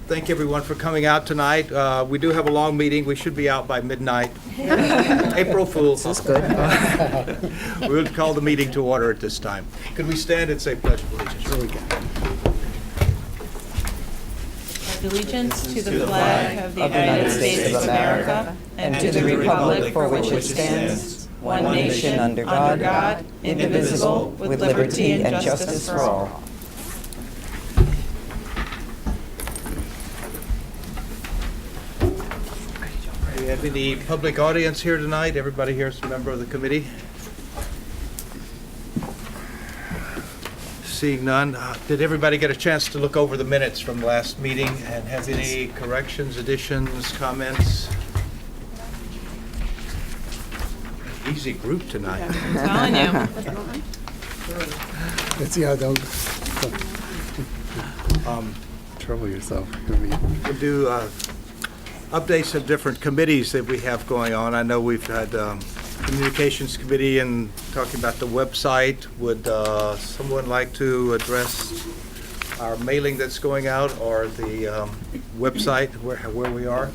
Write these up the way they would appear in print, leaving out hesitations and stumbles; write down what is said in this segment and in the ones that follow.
thank everyone for coming out tonight. We do have a long meeting. We should be out by midnight. April Fool's. This is good. We'll call the meeting to order at this time. Could we stand and say pledge of allegiance? Here we go. Allegiance to the flag of the United States of America and to the republic for which it stands, one nation, under God, indivisible, with liberty and justice for all. Do we have any public audience here tonight? Everybody here is a member of the committee? Seeing none, did everybody get a chance to look over the minutes from last meeting and have any corrections, additions, comments? Easy group tonight. I'm telling you. Let's see how don't trouble yourself. We'll do updates of different committees that we have going on. I know we've had Communications Committee and talking about the website. Would someone like to address our mailing that's going out or the website where we are?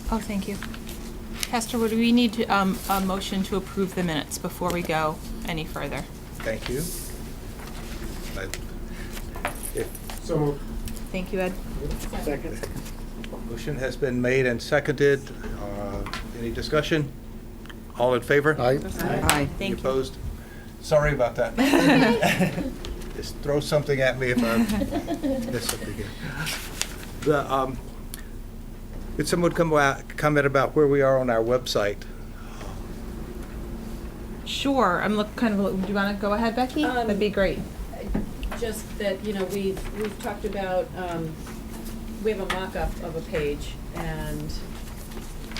Oh, thank you. Pastor, would we need to, a motion to approve the minutes before we go any further? Thank you. So Thank you, Ed. second. Motion has been made and seconded. Any discussion? All in favor? Aye. Aye. Any Thank you. opposed? Sorry about that. Just throw something at me if I miss something here. Could someone comment about where we are on our website? Sure. I'm do you want to go ahead, Becky? That'd be great. Just that, you know, we've talked about, we have a mock-up of a page, and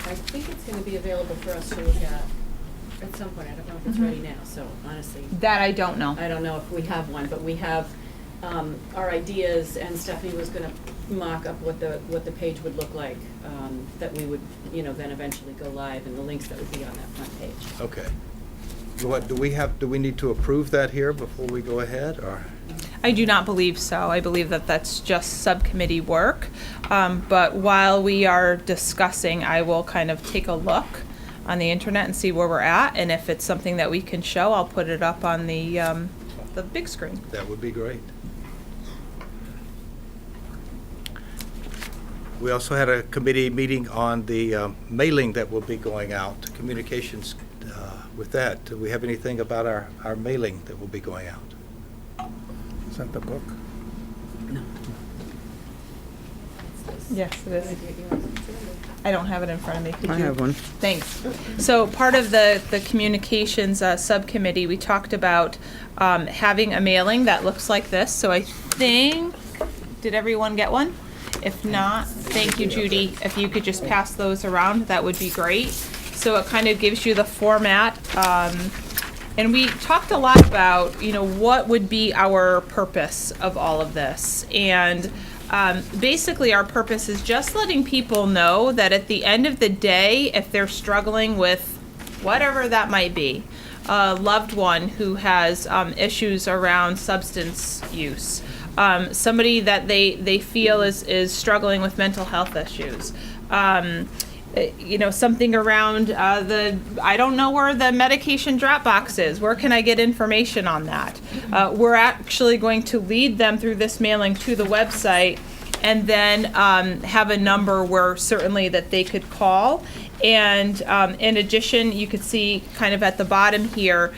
I think it's gonna be available for us to look at some point. I don't know if it's ready now, so honestly, That I don't know. I don't know if we have one, but we have, our ideas, and Stephanie was gonna mock up what the page would look like, that we would, you know, then eventually go live, and the links that would be on that front page. Okay. What, do we need to approve that here before we go ahead, or? I do not believe so. I believe that that's just subcommittee work. But while we are discussing, I will kind of take a look on the internet and see where we're at. And if it's something that we can show, I'll put it up on the big screen. That would be great. We also had a committee meeting on the mailing that will be going out, communications with that. Do we have anything about our mailing that will be going out? Is that the book? Yes, it is. I don't have it in front of me. Could I you? have one. Thanks. So part of the communications subcommittee, we talked about having a mailing that looks like this. So I think, did everyone get one? If not, thank you, Judy. If you could just pass those around, that would be great. So it kind of gives you the format. And we talked a lot about, you know, what would be our purpose of all of this. And basically our purpose is just letting people know that at the end of the day, if they're struggling with whatever that might be, a loved one who has issues around substance use, somebody that they feel is struggling with mental health issues, you know, something around I don't know where the medication drop box is. Where can I get information on that? We're actually going to lead them through this mailing to the website and then have a number where certainly that they could call. And in addition, you could see kind of at the bottom here,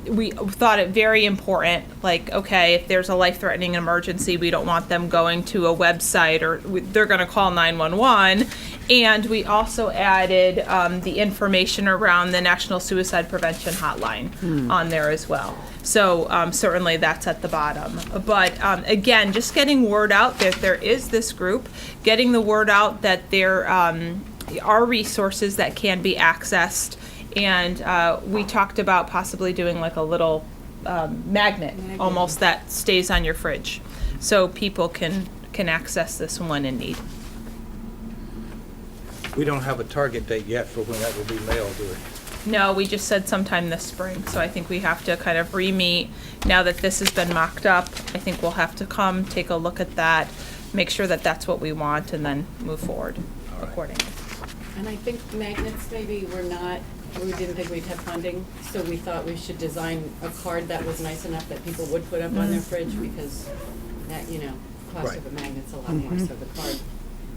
we thought it very important, like, okay, if there's a life-threatening emergency, we don't want them going to a website or they're going to call 911. And we also added the information around the National Suicide Prevention Hotline on there as well. So certainly that's at the bottom. But again, just getting word out that there is this group, getting the word out that there are resources that can be accessed. And we talked about possibly doing like a little magnet almost that stays on your fridge. So people can access this one in need. We don't have a target date yet for when that will be mailed, do we? No, we just said sometime this spring, so I think we have to kind of re-meet. Now that this has been mocked up, I think we'll have to come, take a look at that, make sure that that's what we want, and then move forward accordingly. And I think magnets maybe we didn't think we'd have funding, so we thought we should design a card that was nice enough that people would put up on their fridge, because that, cost Right. of a magnet's a lot more, so the card,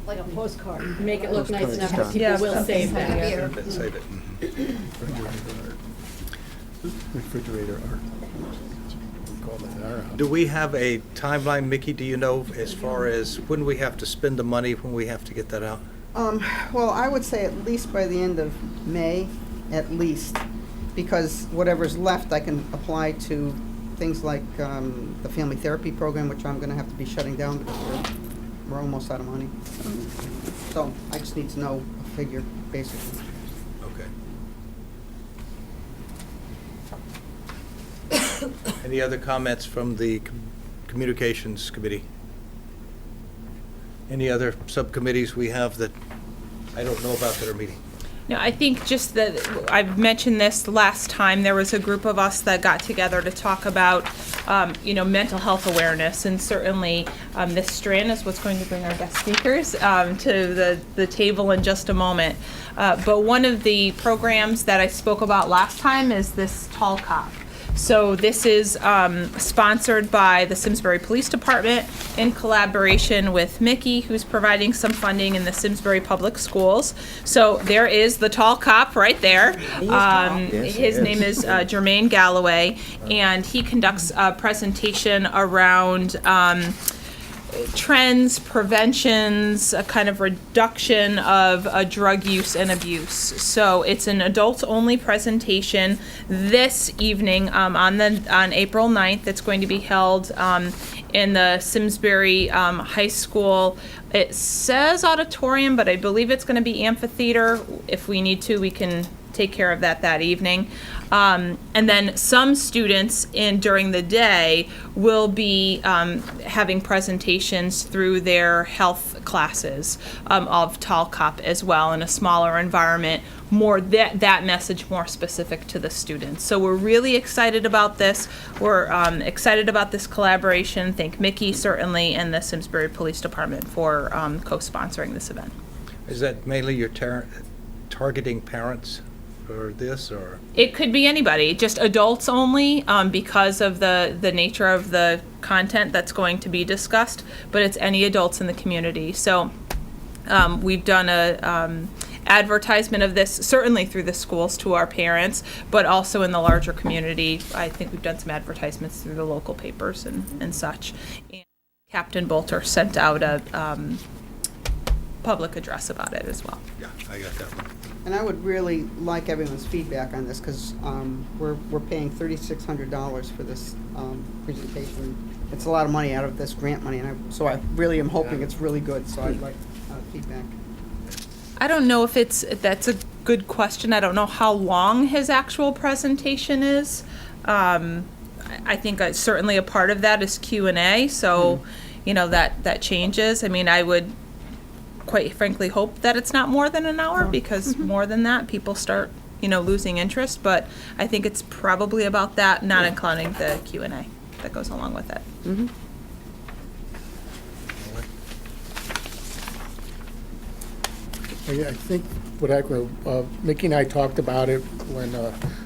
Like a postcard. make it look nice enough that Yeah, people will save something that. here. Save it. Refrigerator art. We call that our house. Do we have a timeline, Mickey, do you know, as far as when we have to spend the money, when we have to get that out? Well, I would say at least by the end of May, at least, because whatever's left I can apply to things like the family therapy program, which I'm gonna have to be shutting down because we're almost out of money. So I just need to know a figure, basically. Okay. Any other comments from the Communications Committee? Any other subcommittees we have that I don't know about that are meeting? No, I think just that, I've mentioned this last time, there was a group of us that got together to talk about, mental health awareness, and certainly this strand is what's going to bring our guest speakers to the table in just a moment. But one of the programs that I spoke about last time is this Tall Cop. So this is sponsored by the Simsbury Police Department in collaboration with Mickey, who's providing some funding in the Simsbury Public Schools. So there is the tall cop right there. His name is Jermaine Galloway, and he conducts a presentation around trends, preventions, a kind of reduction of drug use and abuse. So it's an adults-only presentation this evening on April 9th. It's going to be held in the Simsbury High School. It says auditorium, but I believe it's going to be amphitheater. If we need to, we can take care of that evening. And then some students during the day will be having presentations through their health classes of Tall Cop as well, in a smaller environment, more that message more specific to the students. So we're really excited about this. We're excited about this collaboration. Thank Mickey certainly and the Simsbury Police Department for co-sponsoring this event. Is that mainly your targeting parents for this, or? It could be anybody, just adults only, because of the nature of the content that's going to be discussed, but it's any adults in the community. So we've done a advertisement of this, certainly through the schools to our parents, but also in the larger community. I think we've done some advertisements through the local papers and such. And Captain Bolter sent out a public address about it as well. Yeah, I got that one. And I would really like everyone's feedback on this, because we're paying $3,600 for this presentation. It's a lot of money out of this grant money, and so I really am hoping it's really good, so I'd like feedback. I don't know if that's a good question. I don't know how long his actual presentation is. I think certainly a part of that is Q&A, so that changes. I mean, I would quite frankly hope that it's not more than an hour, because more than that people start losing interest, but I think it's probably about that, not including the Q&A that goes along with it. Mm-hmm. Yeah, I think Mickey and I talked about it when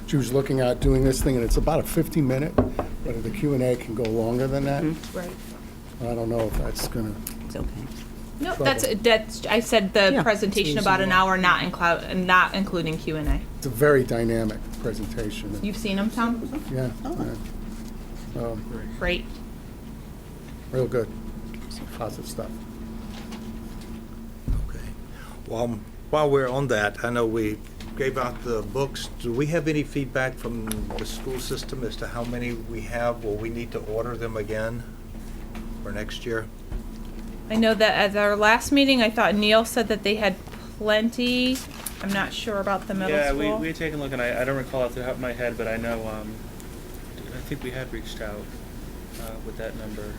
she was looking at doing this thing, and it's about a 50-minute, but the Q&A can go longer than that. Right. I don't know if that's gonna. It's okay. No, that's I said the presentation about an hour, not including Q&A. It's a very dynamic presentation. You've seen them, Tom? Yeah. Great. Real good. Some positive stuff. Okay. While we're on that, I know we gave out the books. Do we have any feedback from the school system as to how many we have? Will we need to order them again for next year? I know that at our last meeting, I thought Neil said that they had plenty. I'm not sure about the middle school. Yeah, we had taken a look, and I don't recall off the top of my head, but I know, I think we had reached out with that number.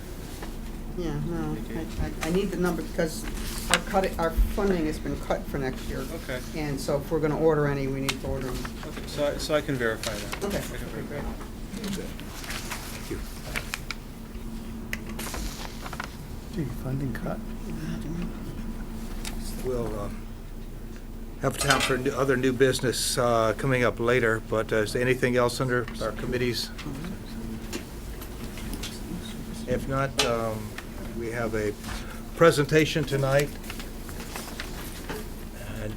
Yeah, no, I need the number, because our funding has been cut for next year. Okay. And so if we're gonna order any, we need to order them. Okay, So I can verify that. Okay. I can verify that. Thank you. Gee, funding cut. We'll have time for other new business coming up later, but is there anything else under our committees? If not, we have a presentation tonight.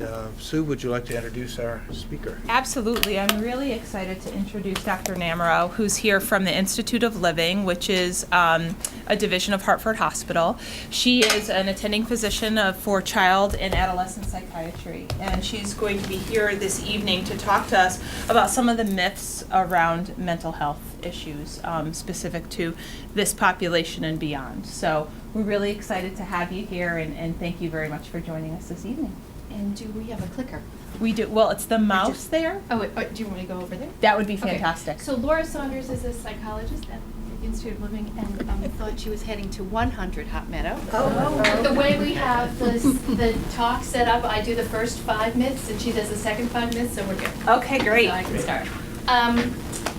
And Sue, would you like to introduce our speaker? Absolutely. I'm really excited to introduce Dr. Namerow, who's here from the Institute of Living, which is a division of Hartford Hospital. She is an attending physician for child and adolescent psychiatry, and she's going to be here this evening to talk to us about some of the myths around mental health issues specific to this population and beyond. So we're really excited to have you here, and thank you very much for joining us this evening. And do we have a clicker? We do. Well, it's the mouse there. Oh, wait, do you want me to go over there? That would be Okay. fantastic. So Laura Saunders is a psychologist at the Institute of Living, and thought she was heading to 100 Hot Meadow. Oh. The way we have the talk set up, I do the first 5 minutes, and she does the second 5 minutes, so we're good. Okay, great. So I can start.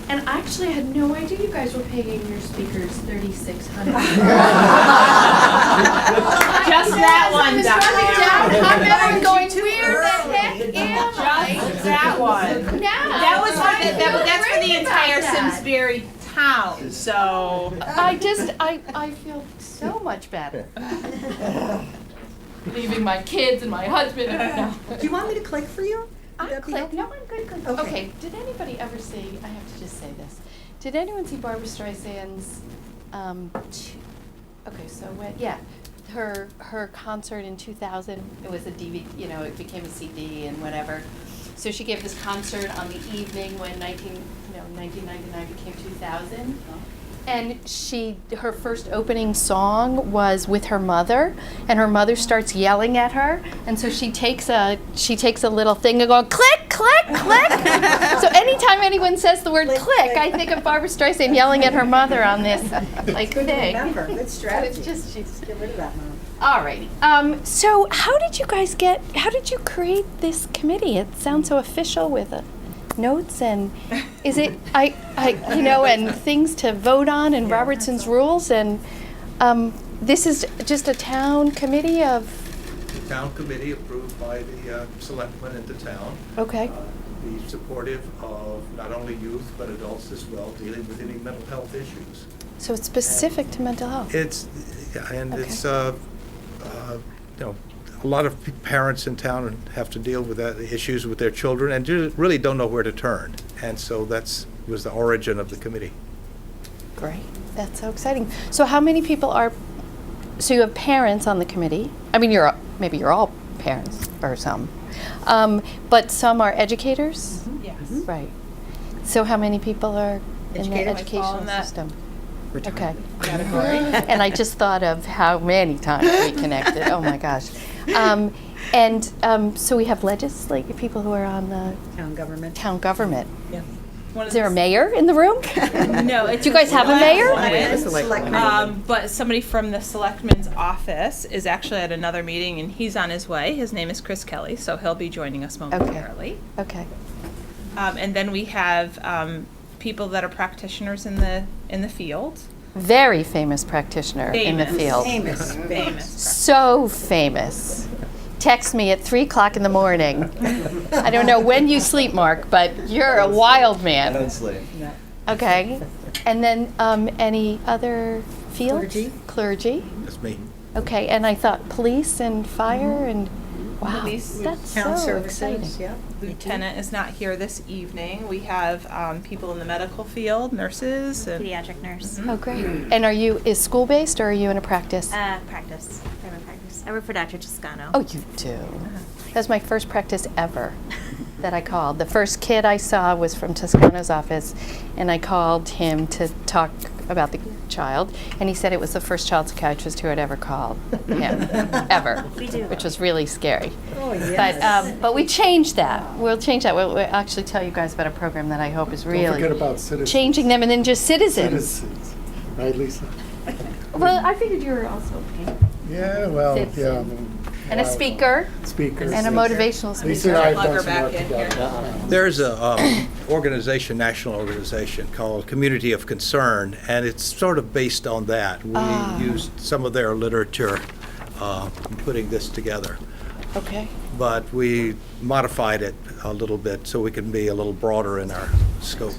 And actually, I had no idea you guys were paying your speakers $3,600. Just that one, I was Dr. running down Namerow. Hot Meadow and going, where the heck am I? Just that one. Now. That was for the, that's for the Great entire about that. Simsbury town. So I feel so much better. Leaving my kids and my husband. No. Do you want me to click for you? I click. No, I'm good. Okay. Okay. Did anybody ever see? I have to just say this. Did anyone see Barbara Streisand's? Okay, so her concert in 2000. It was a DVD. You know, it became a CD and whatever. So she gave this concert on the evening when 1999 became 2000. And her first opening song was with her mother, and her mother starts yelling at her, and so she takes a little thing and going click, click, click. So anytime anyone says the word click, I think of Barbara Streisand yelling at her mother on this like thing. Remember, good strategy. It's just she's Get rid of that, Mom. alrighty. So how did you create this committee? It sounds so official with notes, and is it and things to vote on and Robertson's rules, and this is just a town committee of. The town committee approved by the selectmen in the town. Okay. Be supportive of not only youth but adults as well, dealing with any mental health issues. So it's specific to mental health. It's Okay. it's a lot of parents in town have to deal with that issues with their children and really don't know where to turn, and so was the origin of the committee. Great. That's so exciting. So how many people are? So you have parents on the committee. I mean, maybe you're all parents or some, but some are educators. yes. Right. So how many people are in the Educators. Fall educational in that system? Retired. Okay. And I just thought of how many times we connected. Oh my gosh. So we have legislative people who are on the Town government. town government. Yeah. One of Is there a the- mayor in the room? No. It's Do you guys have a mayor? selectmen. But somebody from the selectman's office is actually at another meeting, and he's on his way. His name is Chris Kelly, so he'll be joining us momentarily. Okay. And then we have people that are practitioners in the field. Very famous practitioner in the Famous. field. Famous. So famous. Text me at 3 o'clock in the morning. I don't know when you sleep, Mark, but you're a wild man. I don't sleep. Okay. And then any other fields? Clergy. That's me. Okay, and I thought police and fire and, wow, Police. that's Town so services, exciting. yeah. Lieutenant is not here this evening. We have people in the medical field, nurses, and Pediatric nurse. Oh, great. And is school-based or are you in a practice? Practice. Private practice. I work for Dr. Toscano. Oh, you do? That was my first practice ever that I called. The first kid I saw was from Toscano's office, and I called him to talk about the child, and he said it was the first child psychiatrist who had ever called him, ever, We do. which was really scary. Oh, yes. But we changed that. We'll change that. We'll actually tell you guys about a program that I hope is Don't forget really about citizens. changing them, and then just citizens. Citizens. Right, Lisa? Well, I figured you were also a parent. Yeah, well, yeah. Citizen. And a speaker. Speakers. And a motivational speaker. Lisa and I have Plug done her some back work in here. together. There's a organization, national organization called Community of Concern, and it's sort of based on that. We used some of their literature in putting this together, Okay. but we modified it a little bit so we can be a little broader in our scope.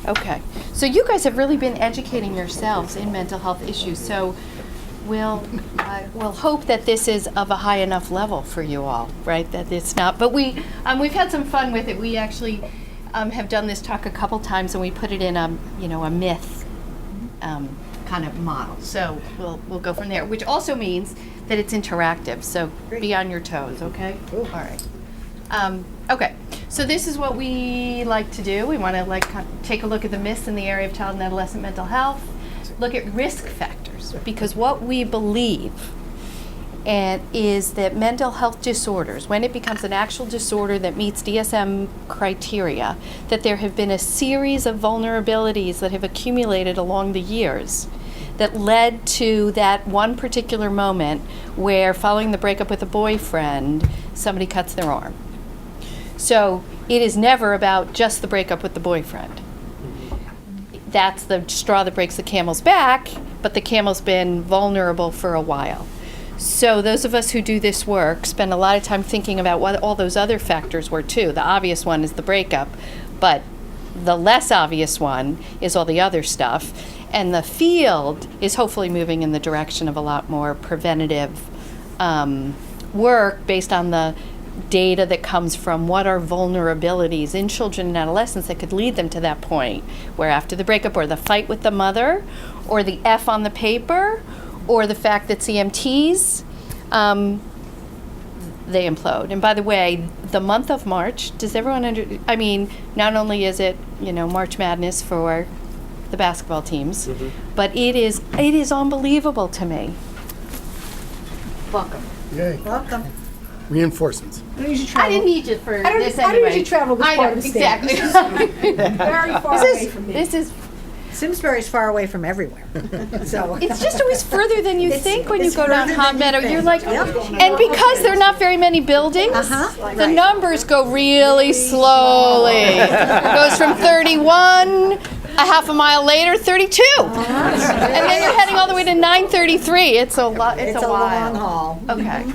Okay. So you guys have really been educating yourselves in mental health issues. So we'll hope that this is of a high enough level for you all, right? That it's not. But we've had some fun with it. We actually have done this talk a couple times, and we put it in a myth kind of model. So we'll go from there, which also means that it's interactive. So be on your toes, okay? All right. Okay, so this is what we like to do. We want to take a look at the myths in the area of child and adolescent mental health, look at risk factors, because what we believe is that mental health disorders, when it becomes an actual disorder that meets DSM criteria, that there have been a series of vulnerabilities that have accumulated along the years that led to that one particular moment where, following the breakup with a boyfriend, somebody cuts their arm. So it is never about just the breakup with the boyfriend. That's the straw that breaks the camel's back, but the camel's been vulnerable for a while. So those of us who do this work spend a lot of time thinking about what all those other factors were too. The obvious one is the breakup, but the less obvious one is all the other stuff. And the field is hopefully moving in the direction of a lot more preventative work based on the data that comes from what are vulnerabilities in children and adolescents that could lead them to that point where, after the breakup or the fight with the mother or the F on the paper or the fact that CMTs, they implode. And by the way, the month of March, does everyone not only is it, March Madness for the basketball teams, but it is unbelievable to me. Welcome. Yay. Welcome. Reinforcements. I don't usually travel. I didn't need you for this anyway. I don't usually travel this I part know, of the state. exactly. Very far away from me. This is, Simsbury's far away from everywhere. So it's just always further than you think when you it's go down further Hot than you Meadow. think. You're like, Yep. and because there are not very many buildings, Uh-huh. the Right. numbers go really slowly. It goes from 31, a half a mile later, 32. And then you're heading all the way to 933. It's a lot. It's a while. long haul. Okay.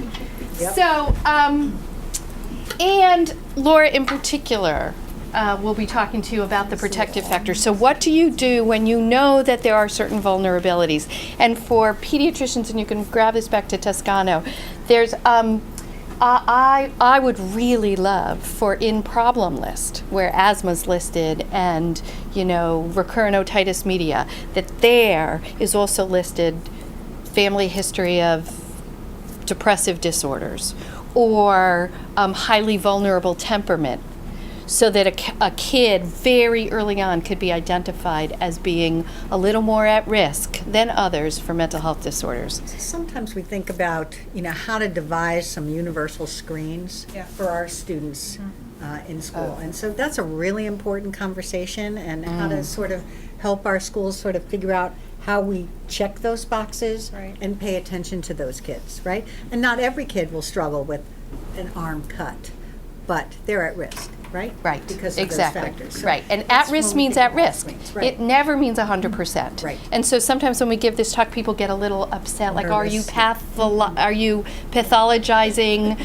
Yep. So, and Laura in particular will be talking to you about the protective factors. So what do you do when you know that there are certain vulnerabilities? And for pediatricians, and you can grab this back to Toscano, there's, I would really love for in problem list, where asthma's listed and, recurrent otitis media, that there is also listed family history of depressive disorders or highly vulnerable temperament, so that a kid very early on could be identified as being a little more at risk than others for mental health disorders. Sometimes we think about, how to devise some universal screens for our students in school. And so that's a really important conversation, and how to sort of help our schools sort of figure out how we check those boxes and pay attention to those kids, right? And not every kid will struggle with an arm cut, but they're at risk. Right? Right. Because of exactly. those factors. So right. And that's at risk when we means think at about risk. screens. Right. It never means 100%. Right. And so sometimes when we give this talk, people get a little upset, like, are you Nervous. are you pathologizing,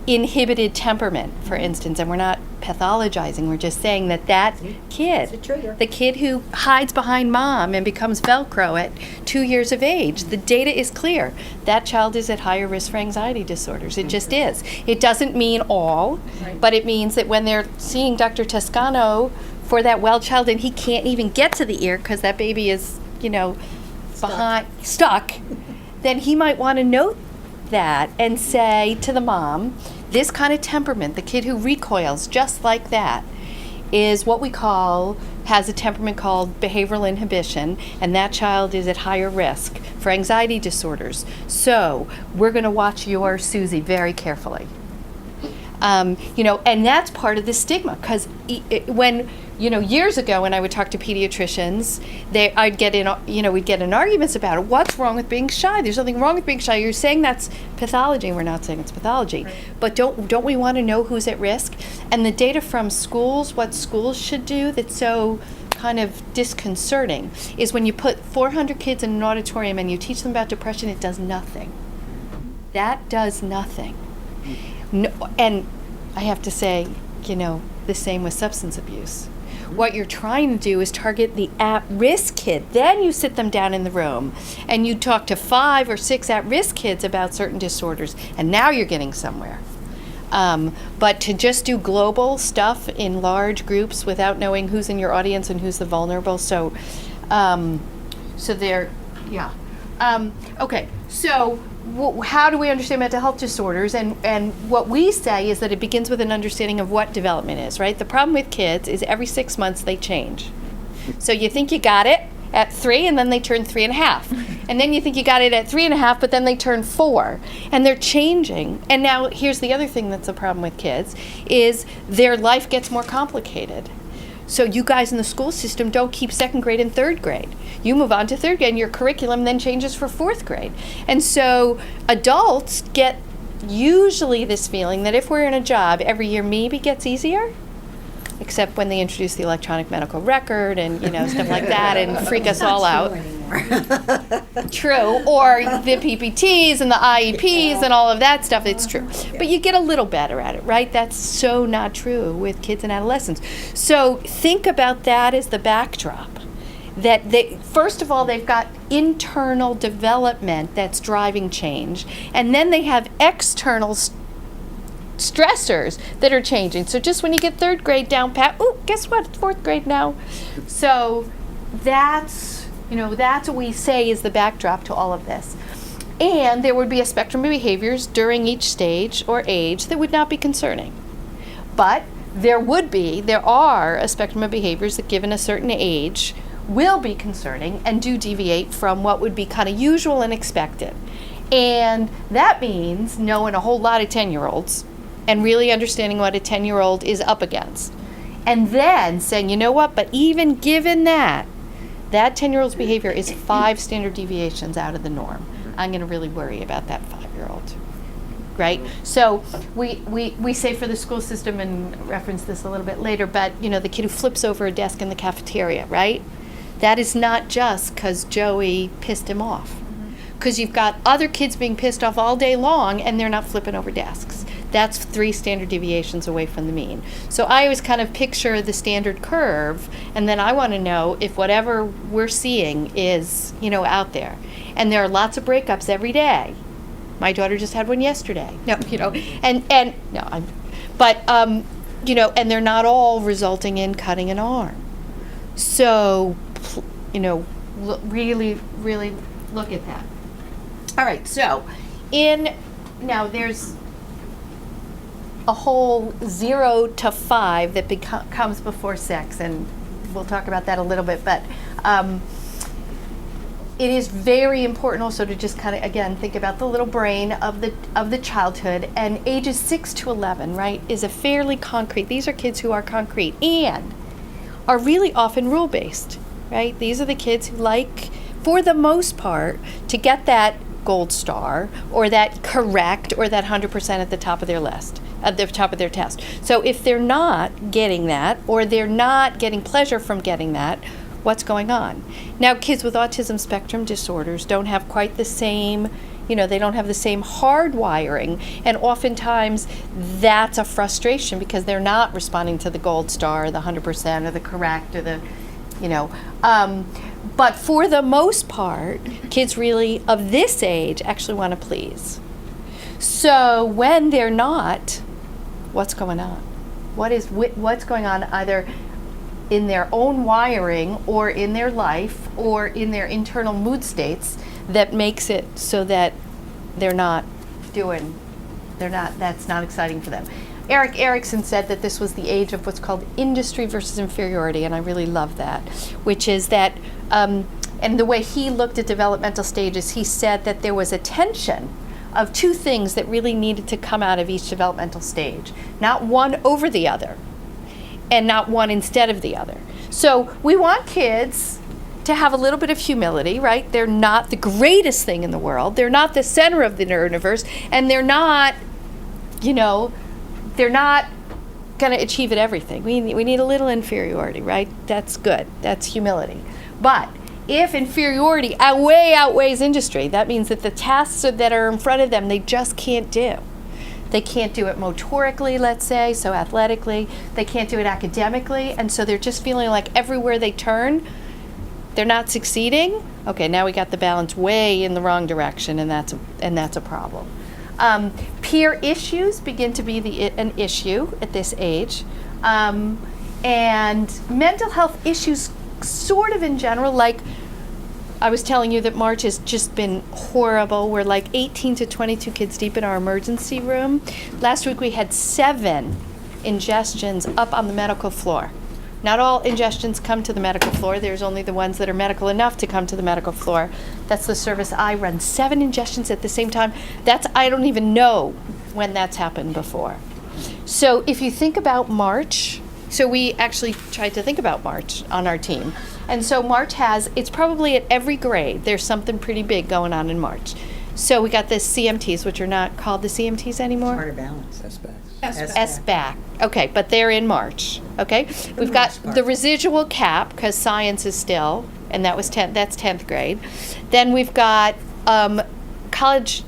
inhibited temperament, for instance? And we're not pathologizing. We're just saying that kid, It's a trigger. the kid who hides behind mom and becomes Velcro at 2 years of age, the data is clear. That child is at higher risk for anxiety disorders. It just is. It doesn't mean all, but it means that when they're seeing Dr. Toscano for that well child and he can't even get to the ear because that baby is, stuck, then he might want to note that and say to the mom, this kind of temperament, the kid who recoils just like that, is what we has a temperament called behavioral inhibition, and that child is at higher risk for anxiety disorders. So we're going to watch your Susie very carefully. And that's part of the stigma, because when years ago when I would talk to pediatricians, we'd get in arguments about it. What's wrong with being shy? There's nothing wrong with being shy. You're saying that's pathology, and we're not saying it's pathology. Right. But don't we want to know who's at risk? And the data from schools, what schools should do that's so kind of disconcerting, is when you put 400 kids in an auditorium and you teach them about depression, it does nothing. That does nothing. No, and I have to say, the same with substance abuse. What you're trying to do is target the at-risk kid. Then you sit them down in the room and you talk to 5 or 6 at-risk kids about certain disorders, and now you're getting somewhere. But to just do global stuff in large groups without knowing who's in your audience and who's the vulnerable, okay, so how do we understand mental health disorders? And what we say is that it begins with an understanding of what development is, right? The problem with kids is every 6 months they change. So you think you got it at 3, and then they turn 3.5. And then you think you got it at 3.5, but then they turn 4. And they're changing. And now here's the other thing that's a problem with kids, is their life gets more complicated. So you guys in the school system don't keep 2nd grade and 3rd grade. You move on to 3rd grade, and your curriculum then changes for 4th grade. And so adults get usually this feeling that if we're in a job, every year maybe gets easier, except when they introduce the electronic medical record and stuff like that and freak us all out. True, or the PPTs and the IEPs and all of that stuff, it's true. But you get a little better at it, right? That's so not true with kids and adolescents. So think about that as the backdrop. That first of all, they've got internal development that's driving change, and then they have external stressors that are changing. So just when you get 3rd grade down pat, guess what? It's 4th grade now. So that's what we say is the backdrop to all of this. And there would be a spectrum of behaviors during each stage or age that would not be concerning. But there are a spectrum of behaviors that given a certain age will be concerning and do deviate from what would be kind of usual and expected. And that means knowing a whole lot of 10-year-olds and really understanding what a 10-year-old is up against. And then saying, you know what, but even given that 10-year-old's behavior is 5 standard deviations out of the norm, I'm going to really worry about that 5-year-old, right? So we say for the school system, and reference this a little bit later, but the kid who flips over a desk in the cafeteria, right? That is not just because Joey pissed him off. Because you've got other kids being pissed off all day long and they're not flipping over desks. That's 3 standard deviations away from the mean. So I always kind of picture the standard curve, and then I want to know if whatever we're seeing is, out there. And there are lots of breakups every day. My daughter just had one yesterday. And they're not all resulting in cutting an arm. So, really, really look at that. All right, so now there's a whole 0 to 5 that comes before 6, and we'll talk about that a little bit, but it is very important also to just kind of, again, think about the little brain of the childhood, and ages 6 to 11, right, is a fairly concrete, these are kids who are concrete and are really often rule-based, right? These are the kids who like, for the most part, to get that gold star or that correct or that 100% at the top of their list, at the top of their test. So if they're not getting that, or they're not getting pleasure from getting that, what's going on? Now, kids with autism spectrum disorders don't have quite the same, they don't have the same hardwiring, and oftentimes that's a frustration because they're not responding to the gold star, the 100%, or the correct, or the, but for the most part, kids really of this age actually want to please. So when they're not, what's going on? What's going on either in their own wiring or in their life or in their internal mood states that makes it so that that's not exciting for them. Erik Erikson said that this was the age of what's called industry versus inferiority, and I really love that, which is that, and the way he looked at developmental stages, he said that there was a tension of 2 things that really needed to come out of each developmental stage, not one over the other. and not one instead of the other. So we want kids to have a little bit of humility, right? They're not the greatest thing in the world. They're not the center of the universe, and they're not, they're not going to achieve at everything. We need a little inferiority, right? That's good. That's humility. But if inferiority way outweighs industry, that means that the tasks that are in front of them, they just can't do. They can't do it motorically, let's say, so athletically. They can't do it academically, and so they're just feeling like everywhere they turn, they're not succeeding. Okay, now we got the balance way in the wrong direction, and that's a problem. Peer issues begin to be an issue at this age, and mental health issues, sort of in general. Like I was telling you that March has just been horrible. We're like 18 to 22 kids deep in our emergency room. Last week we had 7 ingestions up on the medical floor. Not all ingestions come to the medical floor. There's only the ones that are medical enough to come to the medical floor. That's the service I run. 7 ingestions at the same time. I don't even know when that's happened before. So if you think about March, so we actually tried to think about March on our team. And so March it's probably at every grade, there's something pretty big going on in March. So we got the CMTs, which are not called the CMTs anymore. Smarter balance. SBAC. Okay, but they're in March. Okay, we've got the residual cap because science is still, and that's 10th grade. Then we've got college.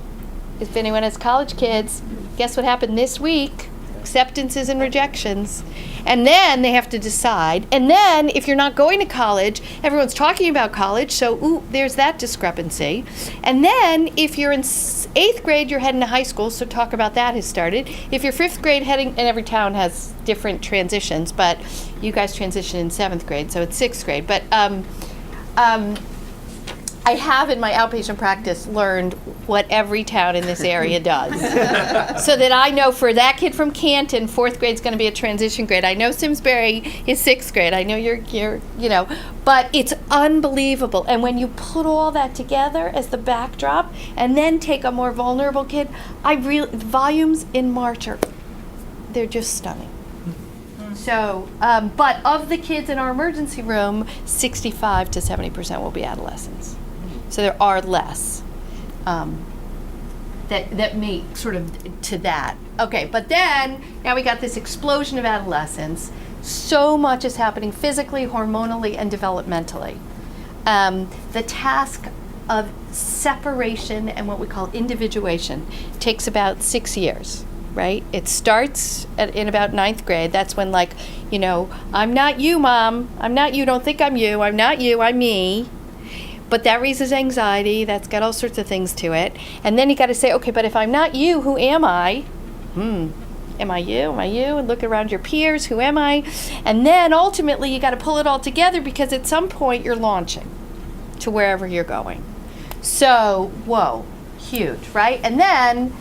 If anyone has college kids, guess what happened this week? Acceptances and rejections. And then they have to decide. And then if you're not going to college, everyone's talking about college, so there's that discrepancy. And then if you're in 8th grade, you're heading to high school, so talk about that has started. If you're 5th grade and every town has different transitions, but you guys transition in 7th grade, so it's 6th grade. But I have in my outpatient practice learned what every town in this area does. So that I know for that kid from Canton, 4th grade is going to be a transition grade. I know Simsbury is 6th grade. I know you're but it's unbelievable. And when you put all that together as the backdrop and then take a more vulnerable kid, volumes in March they're just stunning. So, but of the kids in our emergency room, 65 to 70% will be adolescents. So there are less that make sort of to that. Okay, but then now we got this explosion of adolescence. So much is happening physically, hormonally, and developmentally. The task of separation and what we call individuation takes about 6 years. Right? It starts in about 9th grade. That's when, I'm not you, Mom. I'm not you. Don't think I'm you. I'm not you. I'm me. But that raises anxiety. That's got all sorts of things to it. And then you got to say, okay, but if I'm not you, who am I? Am I you? Am I you? And look around your peers. Who am I? And then ultimately you got to pull it all together because at some point you're launching to wherever you're going. So, whoa, huge, right? And then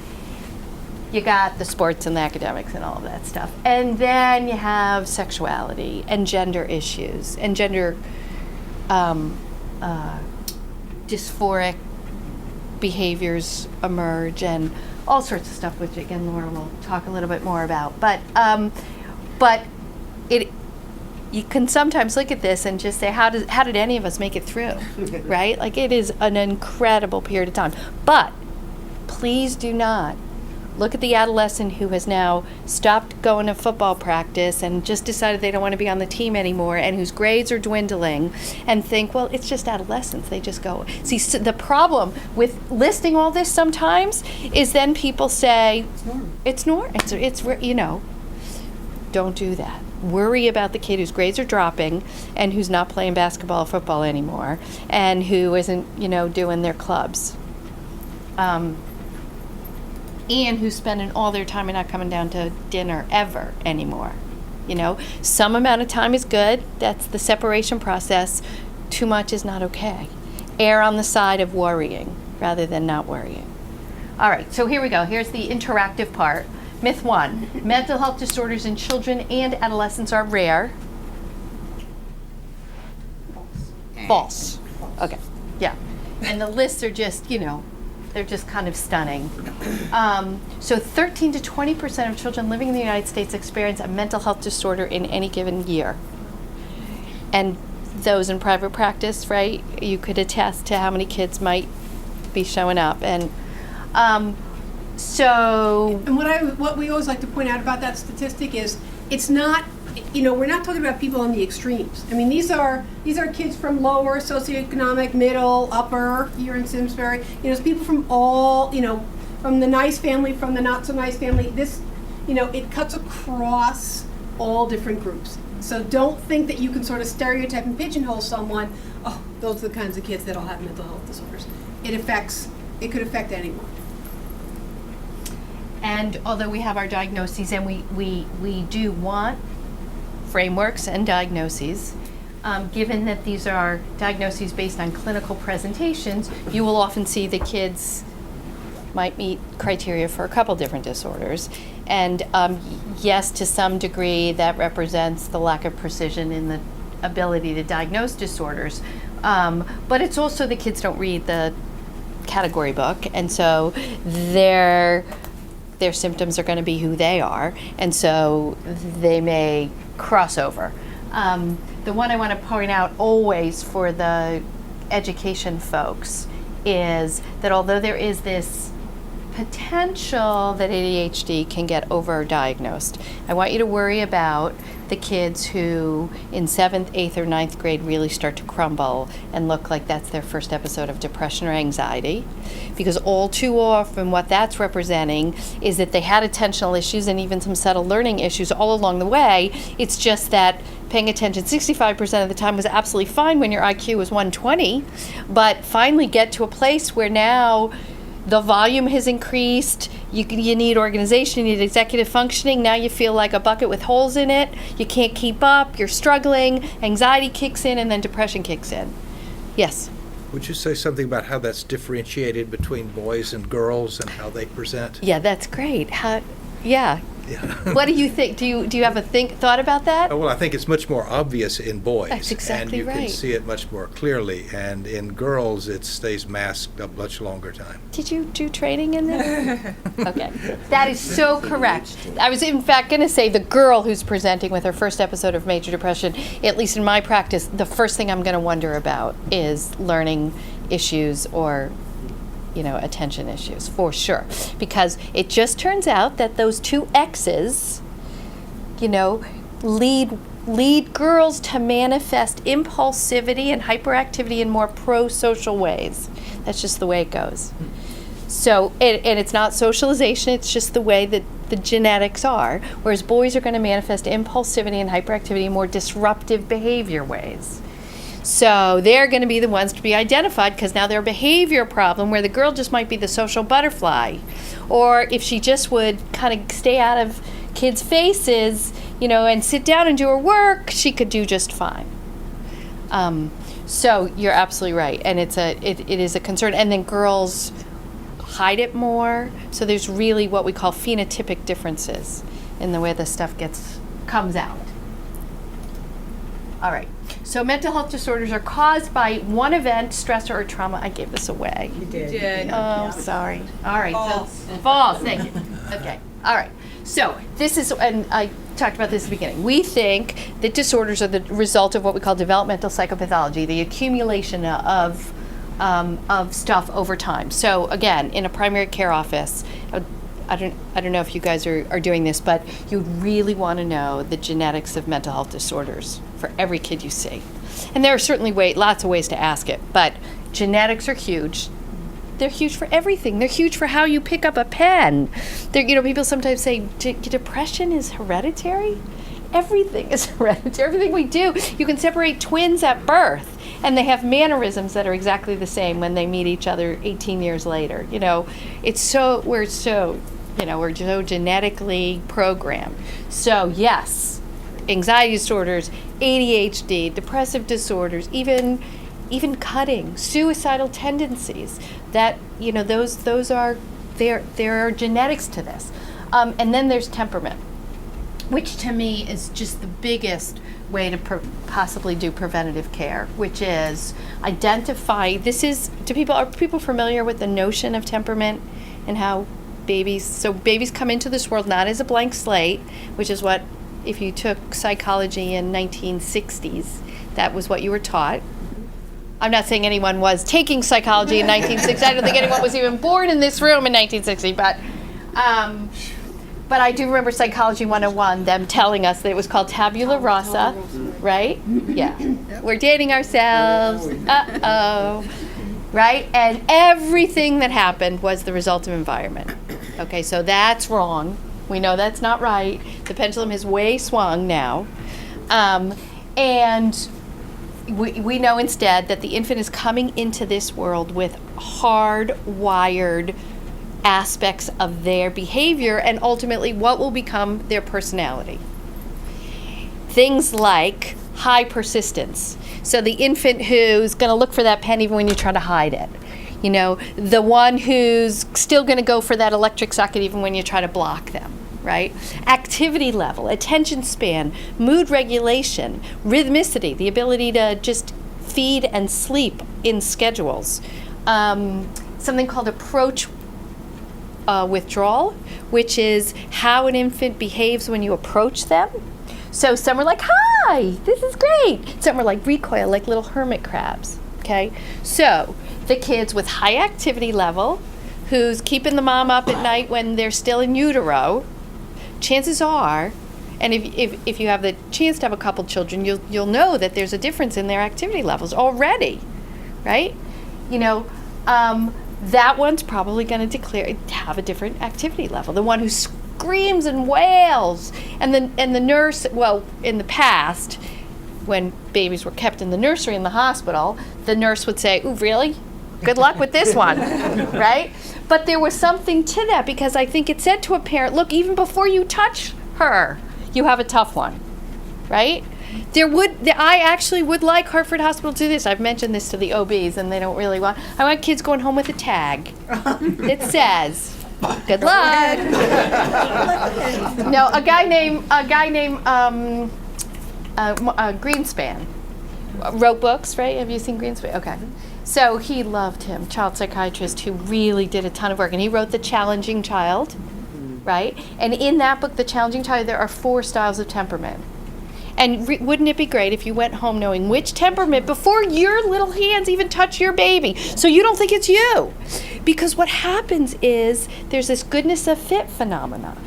you got the sports and the academics and all of that stuff. And then you have sexuality and gender issues and gender dysphoric behaviors emerge and all sorts of stuff, which again Laura will talk a little bit more about. But you can sometimes look at this and just say, how did any of us make it through, right? Like it is an incredible period of time. But please do not look at the adolescent who has now stopped going to football practice and just decided they don't want to be on the team anymore and whose grades are dwindling and think, well, it's just adolescence. They just go. See, so the problem with listing all this sometimes is then people say, it's normal. It's don't do that. Worry about the kid whose grades are dropping and who's not playing basketball or football anymore and who isn't, doing their clubs. And who's spending all their time and not coming down to dinner ever anymore. Some amount of time is good. That's the separation process. Too much is not okay. Err on the side of worrying rather than not worrying. All right, so here we go. Here's the interactive part. Myth 1, mental health disorders in children and adolescents are rare. False. Okay, yeah. And the lists are just, They're just kind of stunning. So 13 to 20% of children living in the United States experience a mental health disorder in any given year. And those in private practice, right, you could attest to how many kids might be showing up. And so... And what we always like to point out about that statistic is it's not, we're not talking about people on the extremes. I mean, these are kids from lower socioeconomic, middle, upper, here in Simsbury. It's people from all, from the nice family, from the not so nice family. This, it cuts across all different groups. So don't think that you can sort of stereotype and pigeonhole someone. Oh, those are the kinds of kids that'll have mental health disorders. It could affect anyone. And although we have our diagnoses, and we do want frameworks and diagnoses, given that these are diagnoses based on clinical presentations, you will often see the kids might meet criteria for a couple different disorders. And yes, to some degree, that represents the lack of precision in the ability to diagnose disorders. But it's also the kids don't read the category book, and so their symptoms are going to be who they are, and so they may cross over. The one I want to point out always for the education folks is that although there is this potential that ADHD can get overdiagnosed, I want you to worry about the kids who in 7th, 8th, or 9th grade really start to crumble and look like that's their first episode of depression or anxiety. Because all too often what that's representing is that they had attentional issues and even some subtle learning issues all along the way. It's just that paying attention 65% of the time was absolutely fine when your IQ was 120, but finally get to a place where now the volume has increased, you need organization, you need executive functioning, now you feel like a bucket with holes in it, you can't keep up, you're struggling, anxiety kicks in, and then depression kicks in. Yes? Would you say something about how that's differentiated between boys and girls and how they present? Yeah, that's great. Yeah. Yeah. What do you think? Do you have a thought about that? Well, I think it's much more obvious in boys. That's exactly and you can see it much more clearly. And in girls, it stays masked a much longer time. Did you do training in this? Okay. That is so correct. I was in fact going to say the girl who's presenting with her first episode of major depression, at least in my practice, the first thing I'm going to wonder about is learning issues or attention issues, for sure. Because it just turns out that those two X's, lead girls to manifest impulsivity and hyperactivity in more pro-social ways. That's just the way it goes. So, and it's not socialization, it's just the way that the genetics are. Whereas boys are going to manifest impulsivity and hyperactivity in more disruptive behavior ways. So they're going to be the ones to be identified because now they're a behavior problem where the girl just might be the social butterfly. Or if she just would kind of stay out of kids' faces, and sit down and do her work, she could do just fine. So you're absolutely right. And it is a concern. And then girls hide it more. So there's really what we call phenotypic differences in the way the stuff comes out. All right. So mental health disorders are caused by one event, stressor, or trauma. I gave this away. You did. Oh, sorry. All right. False. So, false. Thank you. Okay. All right. So this is, and I talked about this at the beginning. We think that disorders are the result of what we call developmental psychopathology, the accumulation of stuff over time. So again, in a primary care office, I don't know if you guys are doing this, but you really want to know the genetics of mental health disorders for every kid you see. And there are certainly lots of ways to ask it, but genetics are huge. They're huge for everything. They're huge for how you pick up a pen. People sometimes say, depression is hereditary? Everything is hereditary. Everything we do. You can separate twins at birth, and they have mannerisms that are exactly the same when they meet each other 18 years later. We're so genetically programmed. So yes, anxiety disorders, ADHD, depressive disorders, even cutting, suicidal tendencies. That there are genetics to this, and then there's temperament. which to me is just the biggest way to possibly do preventative care, which is identify, are people familiar with the notion of temperament and how babies come into this world not as a blank slate, which is what, if you took psychology in 1960s, that was what you were taught. I'm not saying anyone was taking psychology in 1960. I don't think anyone was even born in this room in 1960, but I do remember Psychology 101, them telling us that it was called tabula rasa, right? Yeah. We're dating ourselves. Uh-oh. Right? And everything that happened was the result of environment. Okay, so that's wrong. We know that's not right. The pendulum has way swung now. And we know instead that the infant is coming into this world with hardwired aspects of their behavior and ultimately what will become their personality. Things like high persistence. So the infant who's going to look for that pen even when you try to hide it. You know, the one who's still going to go for that electric socket even when you try to block them, right? Activity level, attention span, mood regulation, rhythmicity, the ability to just feed and sleep in schedules. Something called approach withdrawal, which is how an infant behaves when you approach them. So some are like, hi, this is great. Some are like recoil, like little hermit crabs, okay? So the kids with high activity level, who's keeping the mom up at night when they're still in utero, chances are, and if you have the chance to have a couple children, you'll know that there's a difference in their activity levels already, right? You know, that one's probably going to have a different activity level. The one who screams and wails, and the nurse, well, in the past, when babies were kept in the nursery in the hospital, the nurse would say, "Ooh, really? Good luck with this one," right? But there was something to that, because I think it said to a parent, look, even before you touch her, you have a tough one, right? I actually would like Hartford Hospital to do this. I've mentioned this to the OBs, and they don't really want. I want kids going home with a tag. It says, "Good luck." No, a guy named Greenspan wrote books, right? Have you seen Greenspan? Okay. So he loved him, child psychiatrist who really did a ton of work, and he wrote The Challenging Child, right? And in that book, The Challenging Child, there are 4 styles of temperament. And wouldn't it be great if you went home knowing which temperament before your little hands even touch your baby, so you don't think it's you? Because what happens is there's this goodness of fit phenomenon.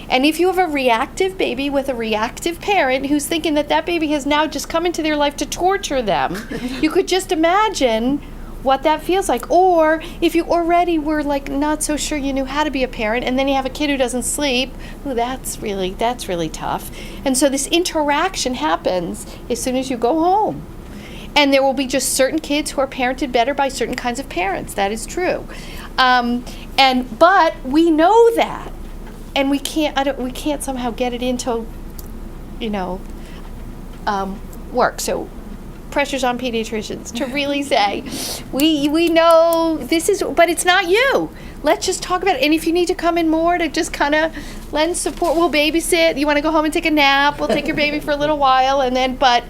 And if you have a reactive baby with a reactive parent who's thinking that baby has now just come into their life to torture them, you could just imagine what that feels like. Or if you already were like not so sure you knew how to be a parent, and then you have a kid who doesn't sleep, ooh, that's really tough. And so this interaction happens as soon as you go home. And there will be just certain kids who are parented better by certain kinds of parents. That is true. But we know that. And we can't somehow get it into, work. So pressure's on pediatricians to really say, we know this is, but it's not you. Let's just talk about it. And if you need to come in more to just kind of lend support, we'll babysit. You want to go home and take a nap, we'll take your baby for a little while, and then, but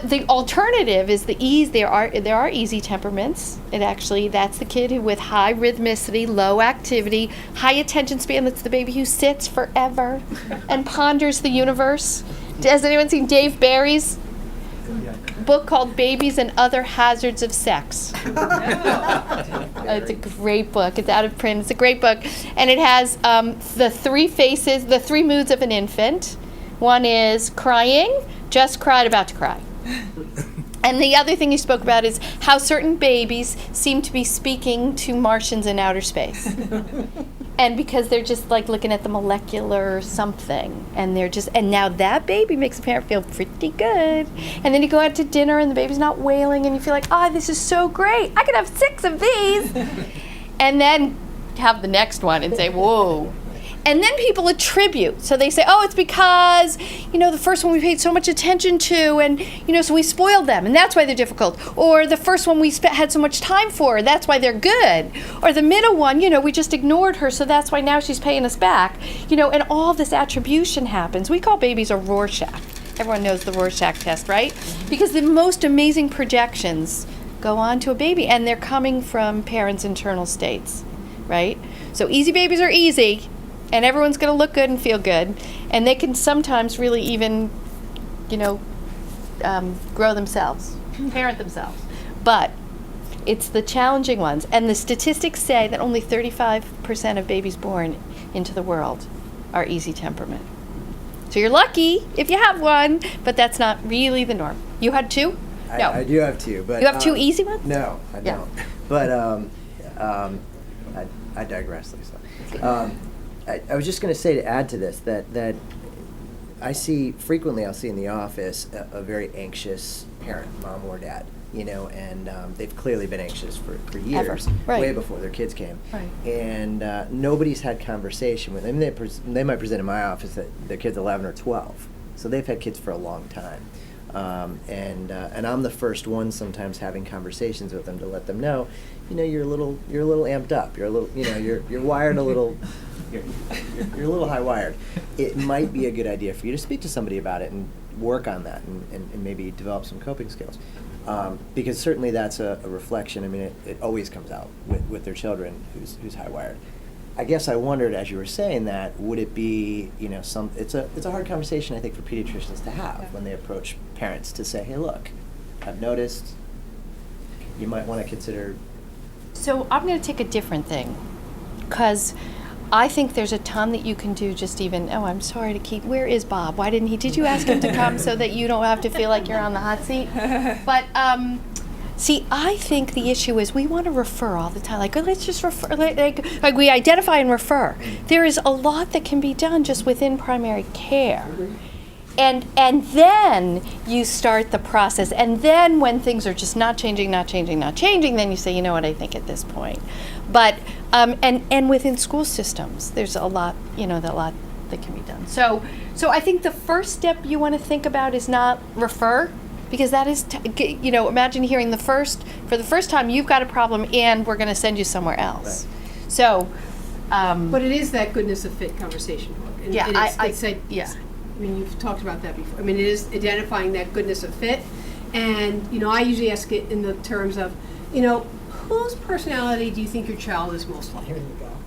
the alternative is the ease. There are easy temperaments. That's the kid who with high rhythmicity, low activity, high attention span. That's the baby who sits forever and ponders the universe. Has anyone seen Dave Barry's book called Babies and Other Hazards of Sex? It's a great book. It's out of print. It's a great book. And it has the 3 moods of an infant. One is crying, just cried, about to cry. And the other thing you spoke about is how certain babies seem to be speaking to Martians in outer space. And because they're just like looking at the molecular something, and now that baby makes a parent feel pretty good. And then you go out to dinner and the baby's not wailing, and you feel like, this is so great. I could have 6 of these. And then have the next one and say, whoa. And then people attribute. So they say, oh, it's because, the first one we paid so much attention to, and, so we spoiled them, and that's why they're difficult. Or the first one we had so much time for, that's why they're good. Or the middle one, we just ignored her, so that's why now she's paying us back. And all this attribution happens. We call babies a Rorschach. Everyone knows the Rorschach test, right? Because the most amazing projections go on to a baby, and they're coming from parents' internal states, right? So easy babies are easy, and everyone's going to look good and feel good, and they can sometimes really even, grow themselves, parent themselves. But it's the challenging ones, and the statistics say that only 35% of babies born into the world are easy temperament. So you're lucky if you have one, but that's not really the norm. You had two? No. I do have two, but You have two easy ones? No, I Yeah. don't. But I digress, Lisa. I was just going to say, to add to this, that I'll see in the office a very anxious parent, mom or dad, and they've clearly been anxious for years, Right. way before their kids came. Right. And nobody's had conversation with them. They might present in my office that their kid's 11 or 12, so they've had kids for a long time. And I'm the first one sometimes having conversations with them to let them know, you're a little amped up. You're a little, you're wired a little. You're a little high wired. It might be a good idea for you to speak to somebody about it and work on that and maybe develop some coping skills. Because certainly that's a reflection. I mean, it always comes out with their children who's high wired. I guess I wondered, as you were saying that, would it be, it's a hard conversation, I think, for pediatricians to have when they approach parents to say, hey, look, I've noticed you might want to consider. So I'm going to take a different thing, because I think there's a ton that you can do just even, I'm sorry to keep, where is Bob? Why didn't he, did you ask him to come so that you don't have to feel like you're on the hot seat? But, see, I think the issue is we want to refer all the time. Like, let's just refer, like we identify and refer. There is a lot that can be done just within primary care. And then you start the process. And then when things are just not changing, then you say, you know what, I think at this point. But, and within school systems, there's a lot, a lot that can be done. So I think the first step you want to think about is not refer, because that is, imagine hearing for the first time, you've got a problem and we're going to send you somewhere else. Right. So, but it is that goodness of fit conversation. And, yeah, and yeah. I mean, you've talked about that before. I mean, it is identifying that goodness of fit. And, I usually ask it in the terms of, whose personality do you think your child is most like?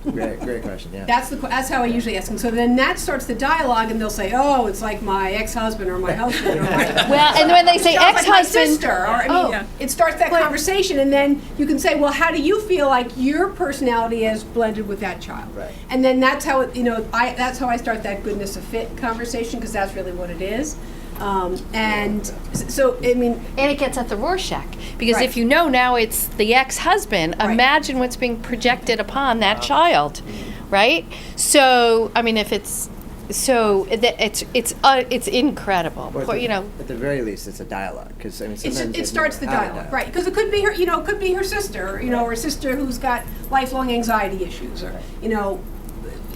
Great question, yeah. That's how I usually ask them. So then that starts the dialogue, and they'll say, oh, it's like my ex-husband or my husband or my well, and when they say ex-husband, like my sister, or it starts that conversation, and then you can say, well, how do you feel like your personality is blended with that child? Right. And then that's how that's how I start that goodness of fit conversation, because that's really what it is. And so, I mean... And it gets at the Rorschach. Because Right. if you know now it's the ex-husband, Right. imagine what's being projected upon that child, right? So, I mean, if it's... So, it's incredible. Or at the very least, it's a dialogue, because, I mean, sometimes It starts the dialogue, right? Because it could be her, it could be her sister, or a sister who's got lifelong anxiety issues, or,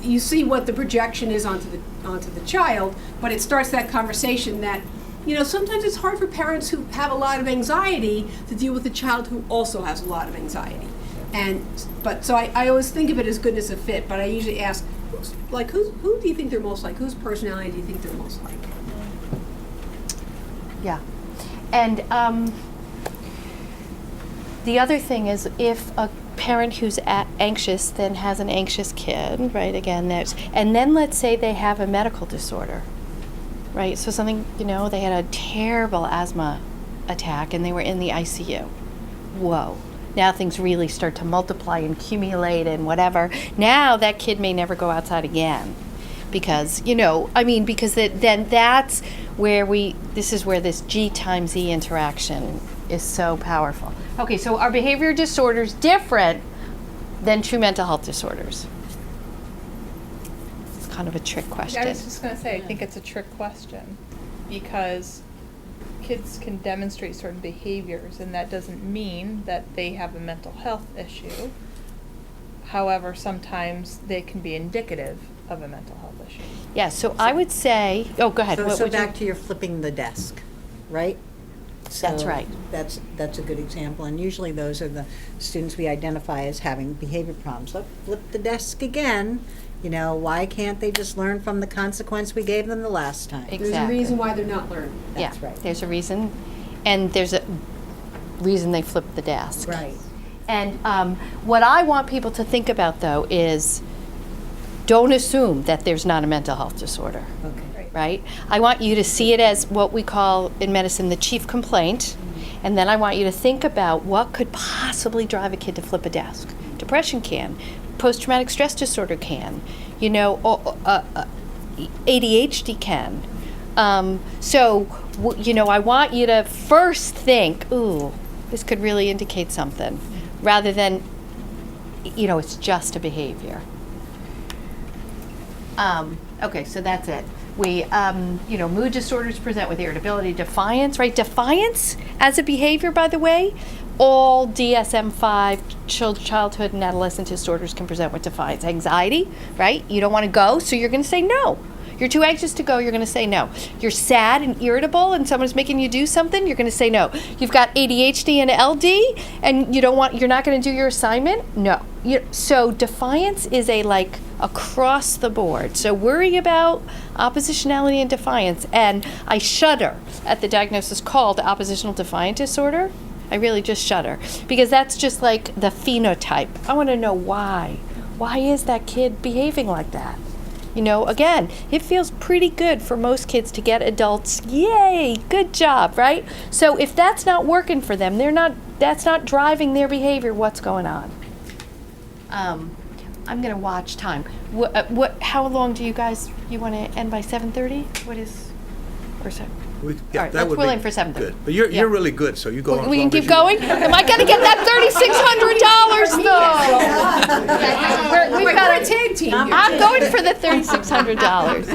you see what the projection is onto the child, but it starts that conversation that, sometimes it's hard for parents who have a lot of anxiety to deal with a child who also has a lot of anxiety. So I always think of it as goodness of fit, but I usually ask, who do you think they're most like? Whose personality do you think they're most like? Yeah. And the other thing is, if a parent who's anxious then has an anxious kid, right? Again, and then let's say they have a medical disorder, right? So something, they had a terrible asthma attack and they were in the ICU. Whoa. Now things really start to multiply and accumulate and whatever. Now that kid may never go outside again. Because, because then that's where this is where this G times E interaction is so powerful. Okay, so are behavior disorders different than true mental health disorders? It's kind of a trick question. I was just going to say, I think it's a trick question, because kids can demonstrate certain behaviors, and that doesn't mean that they have a mental health issue. However, sometimes they can be indicative of a mental health issue. Yeah, so I would say, oh, go ahead. So, What so would you- back to your flipping the desk, right? That's So right. That's a good example, and usually those are the students we identify as having behavior problems. Look, flip the desk again, why can't they just learn from the consequence we gave them the last time? Exactly. There's a reason why they're not learning. That's Yeah, right. there's a reason, and there's a reason they flipped the desk. Right. And what I want people to think about, though, is don't assume that there's not a mental health disorder, Okay. right? I want you to see it as what we call in medicine the chief complaint, and then I want you to think about what could possibly drive a kid to flip a desk. Depression can, post-traumatic stress disorder can, ADHD can. I want you to first think, ooh, this could really indicate something, rather than, it's just a behavior. Okay, so that's it. We, mood disorders present with irritability, defiance, right? Defiance as a behavior, by the way, all DSM-5 childhood and adolescent disorders can present with defiance. Anxiety, right? You don't want to go, so you're going to say no. You're too anxious to go, you're going to say no. You're sad and irritable and someone's making you do something, you're going to say no. You've got ADHD and LD and you're not going to do your assignment? No. So defiance is across the board. So worry about oppositionality and defiance. And I shudder at the diagnosis called oppositional defiant disorder. I really just shudder because that's just like the phenotype. I want to know why. Why is that kid behaving like that? Again, it feels pretty good for most kids to get adults, yay, good job, right? So if that's not working for them, that's not driving their behavior, what's going on? I'm going to watch time. How long do you want to end by 7:30? Or so? Yeah, All right, that let's would will be in for 7:30. good. But you're really good, so you go on as We can long as keep you going? want. Am I going to get that $3,600 though? We've got We're a tag team here. I'm going for the $3,600.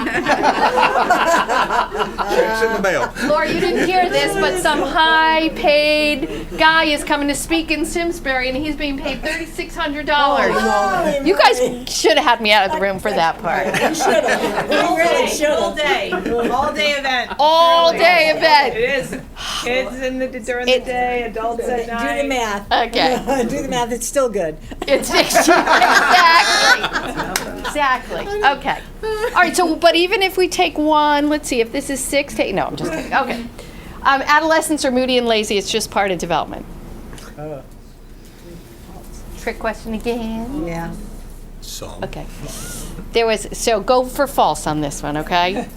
Checks in the mail. Laura, you didn't hear this, but some high-paid guy is coming to speak in Simsbury, and he's being paid $3,600. You guys should have had me out of the room for that part. We should have. We really should All have. day, all day event. All-day event. It is. Kids during the day, adults at night. Do the math. Okay. Do the math. It's still good. It's exactly. Okay. All right. So, but even if we take one, let's see if this is 6 to 8. No, I'm just kidding. Okay. Adolescents are moody and lazy. It's just part of development. Trick question again. Yeah. Some. Okay. So go for false on this one. Okay.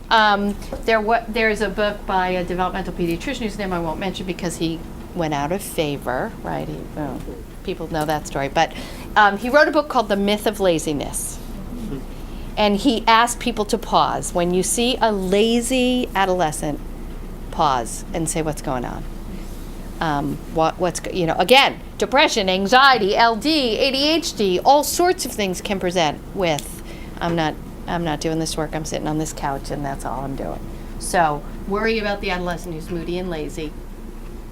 There's a book by a developmental pediatrician whose name I won't mention because he went out of favor, right? People know that story. But he wrote a book called The Myth of Laziness. And he asked people to pause. When you see a lazy adolescent, pause and say what's going on. Again, depression, anxiety, LD, ADHD, all sorts of things can present with, I'm not doing this work, I'm sitting on this couch and that's all I'm doing. So worry about the adolescent who's moody and lazy.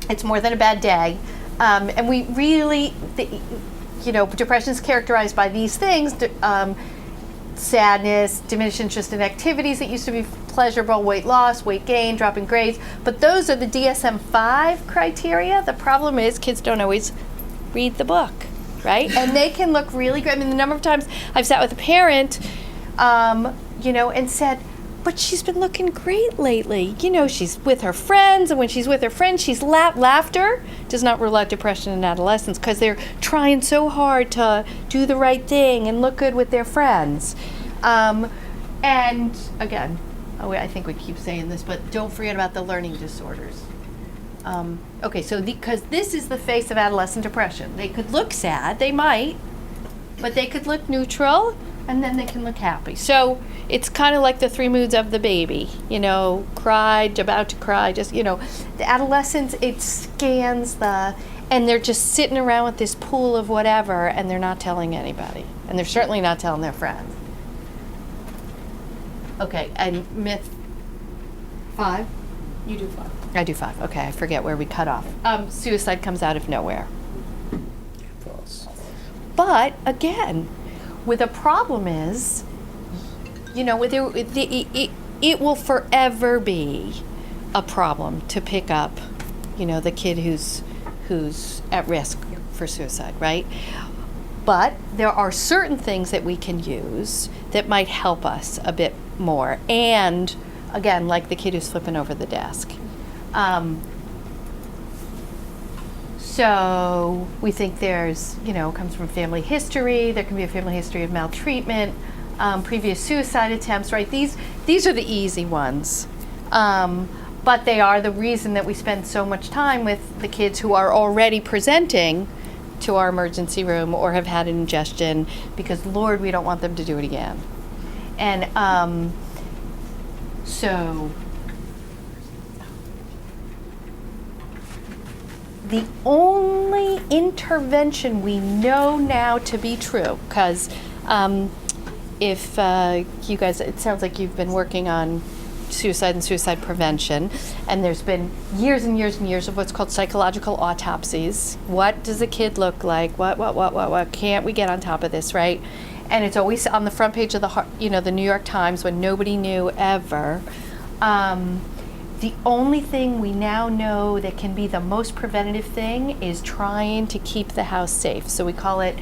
It's more than a bad day. And we really, depression is characterized by these things, sadness, diminished interest in activities that used to be pleasurable, weight loss, weight gain, drop in grades. But those are the DSM-5 criteria. The problem is kids don't always read the book, right? And they can look really good. I mean, the number of times I've sat with a parent, and said, but she's been looking great lately. She's with her friends, and when she's with her friends, she's laughter does not rule out depression in adolescents because they're trying so hard to do the right thing and look good with their friends. And again, I think we keep saying this, but don't forget about the learning disorders. Because this is the face of adolescent depression. They could look sad, they might, but they could look neutral, and then they can look happy. So it's kind of like the 3 moods of the baby, cried, about to cry, just, the adolescents, it scans and they're just sitting around with this pool of whatever, and they're not telling anybody. And they're certainly not telling their friends. Okay, and myth 5? You do 5. I do 5. Okay, I forget where we cut off. Suicide comes out of nowhere. False. But again, where the problem is, You know, it will forever be a problem to pick up, you know, the kid who's at risk for suicide, right? But there are certain things that we can use that might help us a bit more. And again, like the kid who's flipping over the desk. So we think there's, you know, comes from family history. There can be a family history of maltreatment, previous suicide attempts, right? These are the easy ones. But they are the reason that we spend so much time with the kids who are already presenting to our emergency room or have had an ingestion, because Lord, we don't want them to do it again. And so the only intervention we know now to be true, because if you guys, it sounds like you've been working on suicide and suicide prevention, and there's been years and years and years of what's called psychological autopsies. What does a kid look like? What can't we get on top of this, right? And it's always on the front page of the New York Times when nobody knew ever. The only thing we now know that can be the most preventative thing is trying to keep the house safe. So we call it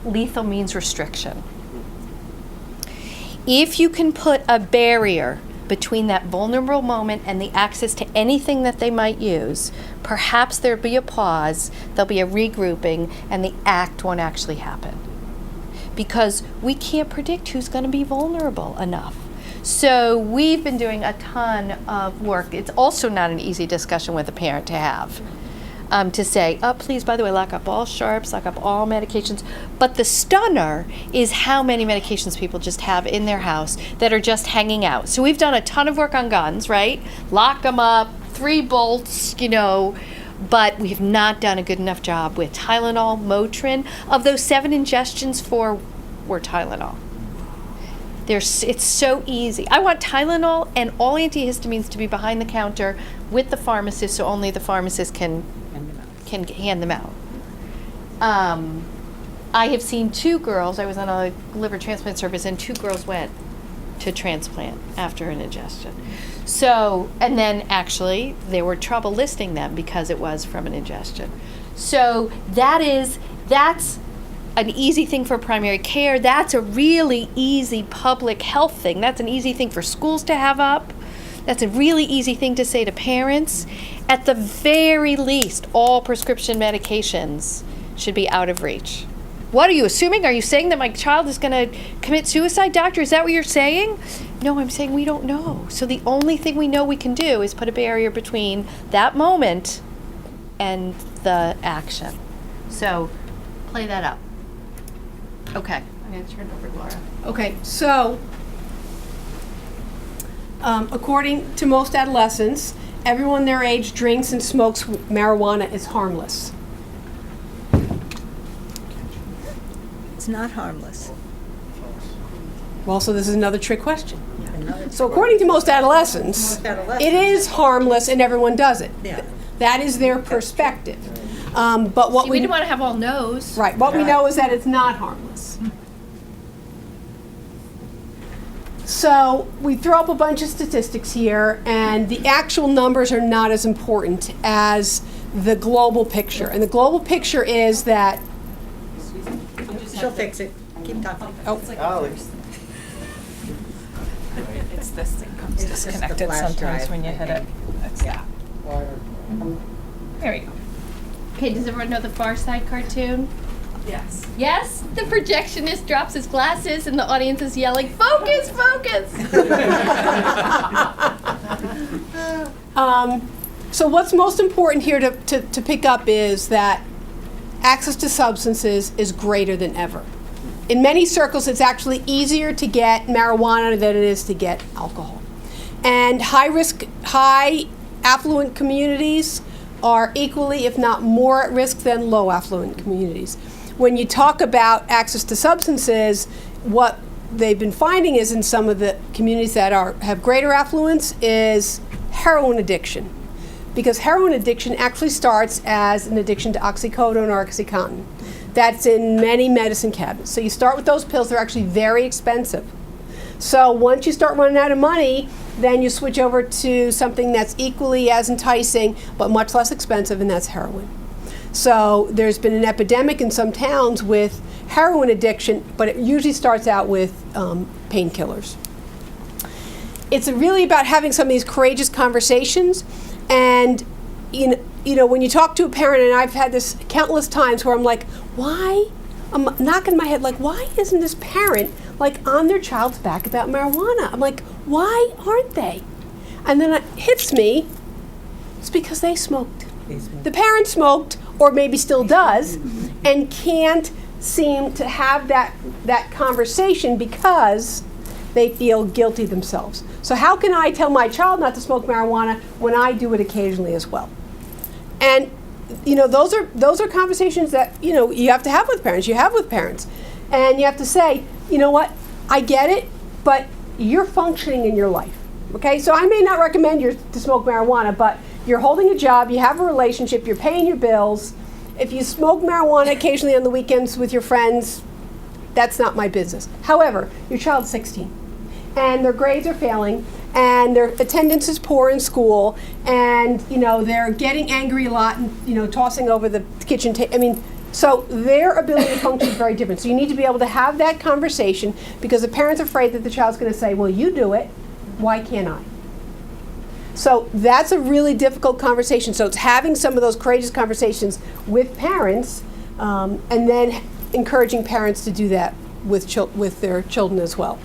lethal means restriction. If you can put a barrier between that vulnerable moment and the access to anything that they might use, perhaps there'll be a pause, there'll be a regrouping, and the act won't actually happen. Because we can't predict who's going to be vulnerable enough. So we've been doing a ton of work. It's also not an easy discussion with a parent to have. To say, oh, please, by the way, lock up all sharps, lock up all medications. But the stunner is how many medications people just have in their house that are just hanging out. So we've done a ton of work on guns, right? Lock them up, 3 bolts, you know, but we have not done a good enough job with Tylenol, Motrin. Of those 7 ingestions, 4 were Tylenol. It's so easy. I want Tylenol and all antihistamines to be behind the counter with the pharmacist, so only the pharmacist can hand them out. I have seen 2 girls. I was on a liver transplant service, and 2 girls went to transplant after an ingestion. So, and then actually there were trouble listing them because it was from an ingestion. So that's an easy thing for primary care. That's a really easy public health thing. That's an easy thing for schools to have up. That's a really easy thing to say to parents. At the very least, all prescription medications should be out of reach. What are you assuming? Are you saying that my child is going to commit suicide, doctor? Is that what you're saying? No, I'm saying we don't know. So the only thing we know we can do is put a barrier between that moment and the action. So play that up. Okay, I'm going to turn it over to Laura. Okay, so according to most adolescents, everyone their age drinks and smokes marijuana is harmless. It's not harmless. Well, so this is another trick question. So according to most adolescents, it is harmless and everyone does it. Yeah. That is their perspective. But what See, we didn't want to have all no's. Right, what we know is that it's not harmless. So we throw up a bunch of statistics here, and the actual numbers are not as important as the global picture. And the global picture is that... She'll fix it. Keep talking. It's this thing comes It's just the disconnected flash sometimes drive, when you I hit it. think. It's- There we go. Okay, does everyone know the Far Side cartoon? Yes. Yes? The projectionist drops his glasses and the audience is yelling, focus, focus! So what's most important here to pick up is that access to substances is greater than ever. In many circles, it's actually easier to get marijuana than it is to get alcohol. And high affluent communities are equally, if not more, at risk than low affluent communities. When you talk about access to substances, what they've been finding is in some of the communities that have greater affluence is heroin addiction. Because heroin addiction actually starts as an addiction to oxycodone or Oxycontin. That's in many medicine cabinets. So you start with those pills, they're actually very expensive. So once you start running out of money, then you switch over to something that's equally as enticing but much less expensive, and that's heroin. So there's been an epidemic in some towns with heroin addiction, but it usually starts out with painkillers. It's really about having some of these courageous conversations, and you know, when you talk to a parent, and I've had this countless times where I'm like, why? I'm knocking my head like, why isn't this parent like on their child's back about marijuana? I'm like, why aren't they? And then it hits me, it's because they smoked. The parent smoked, or maybe still does, and can't seem to have that conversation because they feel guilty themselves. So how can I tell my child not to smoke marijuana when I do it occasionally as well? And you know, those are conversations that, you know, you have to have with parents. You have with parents, and you have to say, you know what, I get it, but you're functioning in your life. Okay, so I may not recommend you to smoke marijuana, but you're holding a job, you have a relationship, you're paying your bills. If you smoke marijuana occasionally on the weekends with your friends, that's not my business. However, your child's 16, and their grades are failing, and their attendance is poor in school, and you know, they're getting angry a lot, and you know, tossing over the kitchen table. I mean, so their ability to function is very different. So you need to be able to have that conversation, because the parent's afraid that the child's going to say, well, you do it, why can't I? So that's a really difficult conversation. So it's having some of those courageous conversations with parents, and then encouraging parents to do that with their children as well.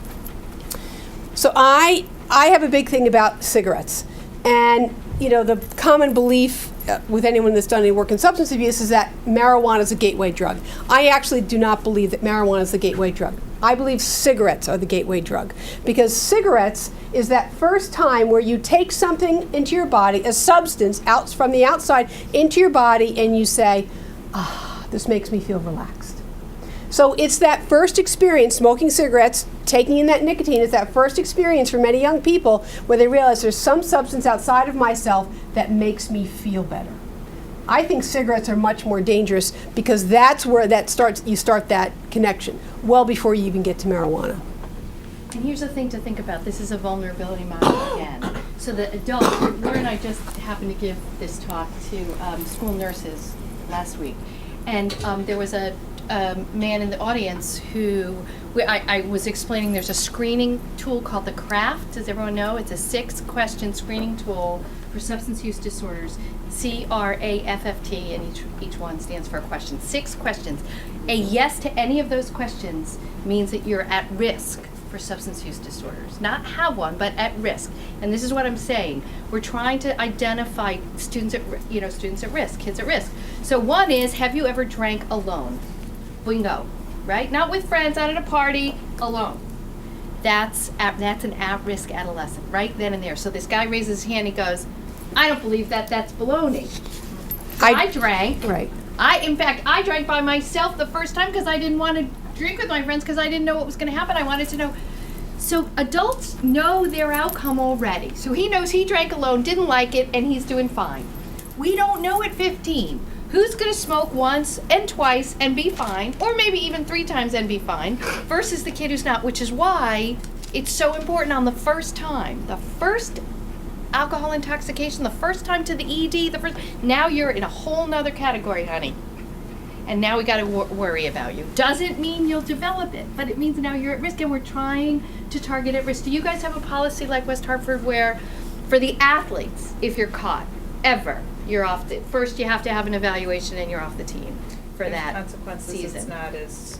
So I have a big thing about cigarettes, and you know, the common belief with anyone that's done any work in substance abuse is that marijuana is a gateway drug. I actually do not believe that marijuana is the gateway drug. I believe cigarettes are the gateway drug, because cigarettes is that first time where you take something into your body, a substance out from the outside into your body, and you say, ah, this makes me feel relaxed. So it's that first experience, smoking cigarettes, taking in that nicotine, it's that first experience for many young people where they realize there's some substance outside of myself that makes me feel better. I think cigarettes are much more dangerous, because that's where you start that connection, well before you even get to marijuana. And here's the thing to think about. This is a vulnerability model again. So the adults, Laura and I just happened to give this talk to school nurses last week. And there was a man in the audience who, I was explaining there's a screening tool called the CRAFT. Does everyone know? It's a 6-question screening tool for substance use disorders. CRAFFT, and each one stands for a question. 6 questions. A yes to any of those questions means that you're at risk for substance use disorders. Not have one, but at risk. And this is what I'm saying. We're trying to identify students at risk, kids at risk. So one is, have you ever drank alone? Bingo, right? Not with friends, not at a party, alone. That's an at-risk adolescent, right then and there. So this guy raises his hand, he goes, I don't believe that, that's baloney. I drank. Right. In fact, I drank by myself the first time because I didn't want to drink with my friends because I didn't know what was going to happen. I wanted to know. So adults know their outcome already. So he knows he drank alone, didn't like it, and he's doing fine. We don't know at 15 who's going to smoke once and twice and be fine, or maybe even 3 times and be fine, versus the kid who's not, which is why it's so important on the first time. The first alcohol intoxication, the first time to the ED, now you're in a whole nother category, honey. And now we got to worry about you. Doesn't mean you'll develop it, but it means now you're at risk, and we're trying to target at risk. Do you guys have a policy like West Hartford where, for the athletes, if you're caught, ever, you're off first you have to have an evaluation and you're off the team for that consequences, season. it's not as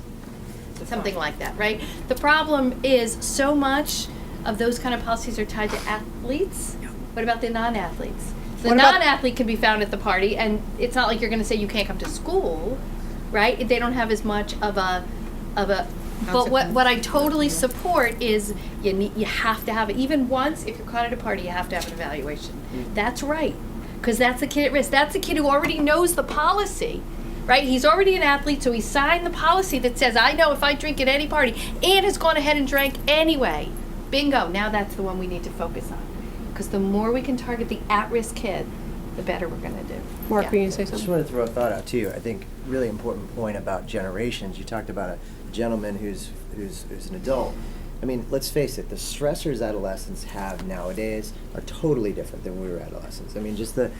Something like that, right? The problem is so much of those kind of policies are tied to athletes. What about the non-athletes? The non-athlete can be found at the party, and it's not like you're going to say you can't come to school, right? They don't have as much of a. But what I totally support is you have to have it. Even once, if you're caught at a party, you have to have an evaluation. That's right, because that's a kid at risk. That's a kid who already knows the policy, right? He's already an athlete, so he signed the policy that says, I know if I drink at any party, and has gone ahead and drank anyway. Bingo. Now that's the one we need to focus on. Because the more we can target the at-risk kid, the better we're going to do. Mark, can you say I just something? want to throw a thought out too. I think really important point about generations. You talked about a gentleman who's an adult, I mean, let's face it, the stressors adolescents have nowadays are totally different than we were adolescents. I mean, just the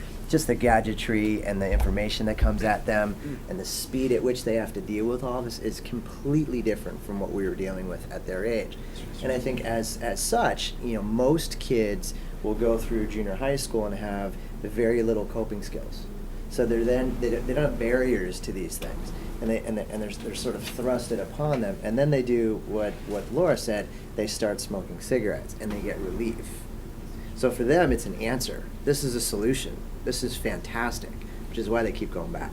gadgetry and the information that comes at them and the speed at which they have to deal with all this is completely different from what we were dealing with at their age. And I think as such, most kids will go through junior high school and have very little coping skills. So they don't have barriers to these things. And they're sort of thrusted upon them, and then they do what Laura said. They start smoking cigarettes, and they get relief. So for them, it's an answer. This is a solution. This is fantastic, which is why they keep going back.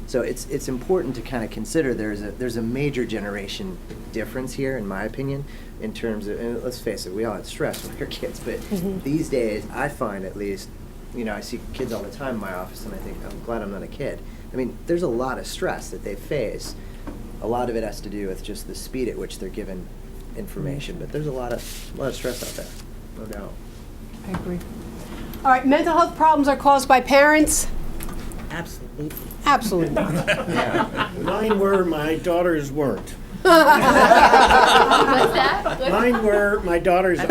So it's important to kind of consider there's a major generation difference here, in my opinion, in terms of, and let's face it, we all had stress when we were kids, but these days, I find at least, I see kids all the time in my office, and I think, I'm glad I'm not a kid. I mean, there's a lot of stress that they face. A lot of it has to do with just the speed at which they're given information, but there's a lot of stress out there, no doubt. I agree. All right, mental health problems are caused by parents? Absolutely. Absolutely. Mine were, my daughters weren't. What's that? Mine were, my daughters aren't.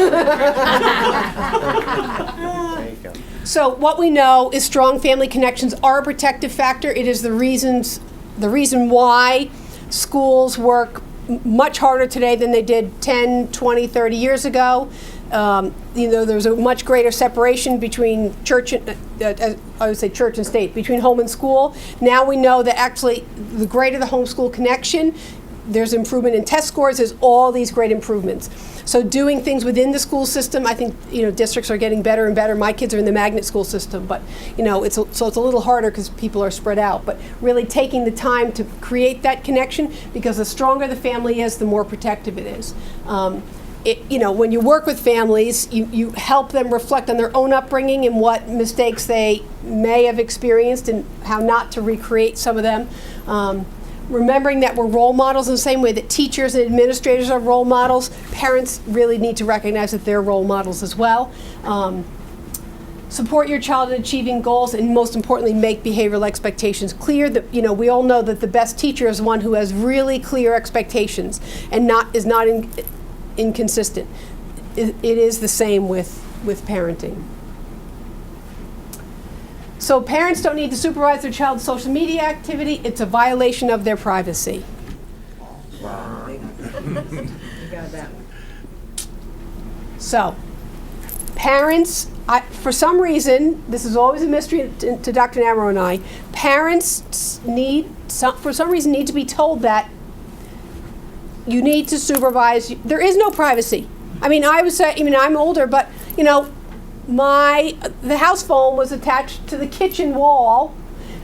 There you go. So what we know is strong family connections are a protective factor. It is the reason why schools work much harder today than they did 10, 20, 30 years ago. There's a much greater separation between church and, I would say church and state, between home and school. Now we know that actually the greater the homeschool connection, there's improvement in test scores, there's all these great improvements. So doing things within the school system, I think, districts are getting better and better. My kids are in the magnet school system, but, it's a little harder because people are spread out. But really taking the time to create that connection, because the stronger the family is, the more protective it is. When you work with families, you help them reflect on their own upbringing and what mistakes they may have experienced and how not to recreate some of them. Remembering that we're role models in the same way that teachers and administrators are role models, parents really need to recognize that they're role models as well. Support your child in achieving goals, and most importantly, make behavioral expectations clear. That we all know that the best teacher is one who has really clear expectations and is not inconsistent. It is the same with parenting. So parents don't need to supervise their child's social media activity. It's a violation of their privacy. Wow. You got that one. So parents, for some reason, this is always a mystery to Dr. Namerow and I, parents for some reason need to be told that you need to supervise. There is no privacy. I mean, I'm older, but the house phone was attached to the kitchen wall,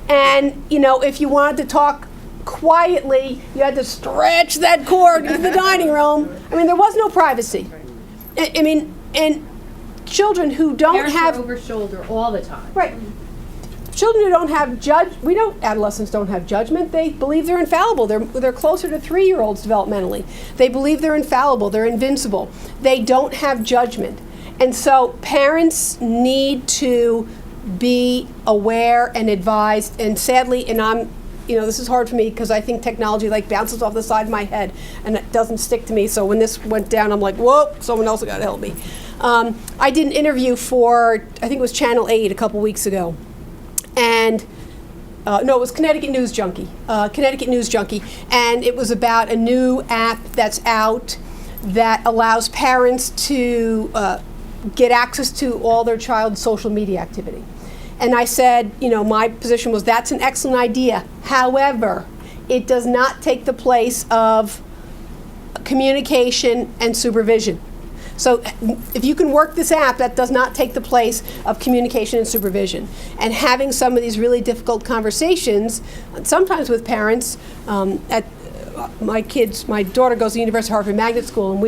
and if you wanted to talk quietly, you had to stretch that cord into the dining room. I mean, there was no privacy. And children who don't have over shoulder all the time. Right. Children who don't have adolescents don't have judgment. They believe they're infallible. They're closer to 3-year-olds developmentally. They believe they're infallible. They're invincible. They don't have judgment. And so parents need to be aware and advised. And sadly, this is hard for me because I think technology bounces off the side of my head and it doesn't stick to me. So when this went down, I'm like, whoa, someone else has got to help me. I did an interview for, I think it was Channel 8 a couple weeks ago. And no, it was Connecticut News Junkie. And it was about a new app that's out that allows parents to get access to all their child's social media activity. And I said, my position was that's an excellent idea. However, it does not take the place of communication and supervision. So if you can work this app, that does not take the place of communication and supervision. And having some of these really difficult conversations, sometimes with parents, my daughter goes to University of Hartford Magnet School, and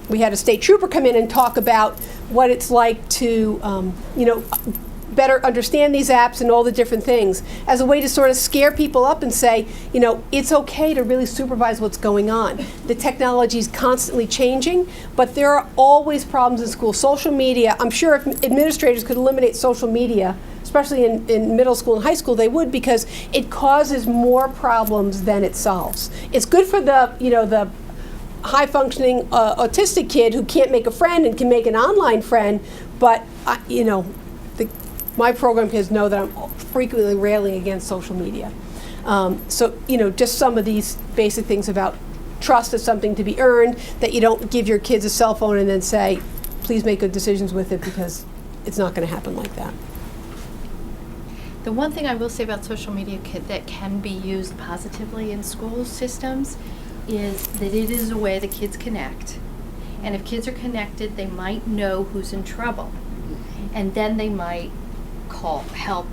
we had a state trooper come in and talk about what it's like to, better understand these apps and all the different things as a way to sort of scare people up and say, it's okay to really supervise what's going on. The technology is constantly changing, but there are always problems in school. Social media, I'm sure if administrators could eliminate social media, especially in middle school and high school, they would, because it causes more problems than it solves. It's good for the high-functioning autistic kid who can't make a friend and can make an online friend, but, my program kids know that I'm frequently railing against social media. So, just some of these basic things about trust is something to be earned, that you don't give your kids a cell phone and then say, please make good decisions with it, because it's not going to happen like that. The one thing I will say about social media that can be used positively in school systems is that it is a way that kids connect. And if kids are connected, they might know who's in trouble. And then they might call for help,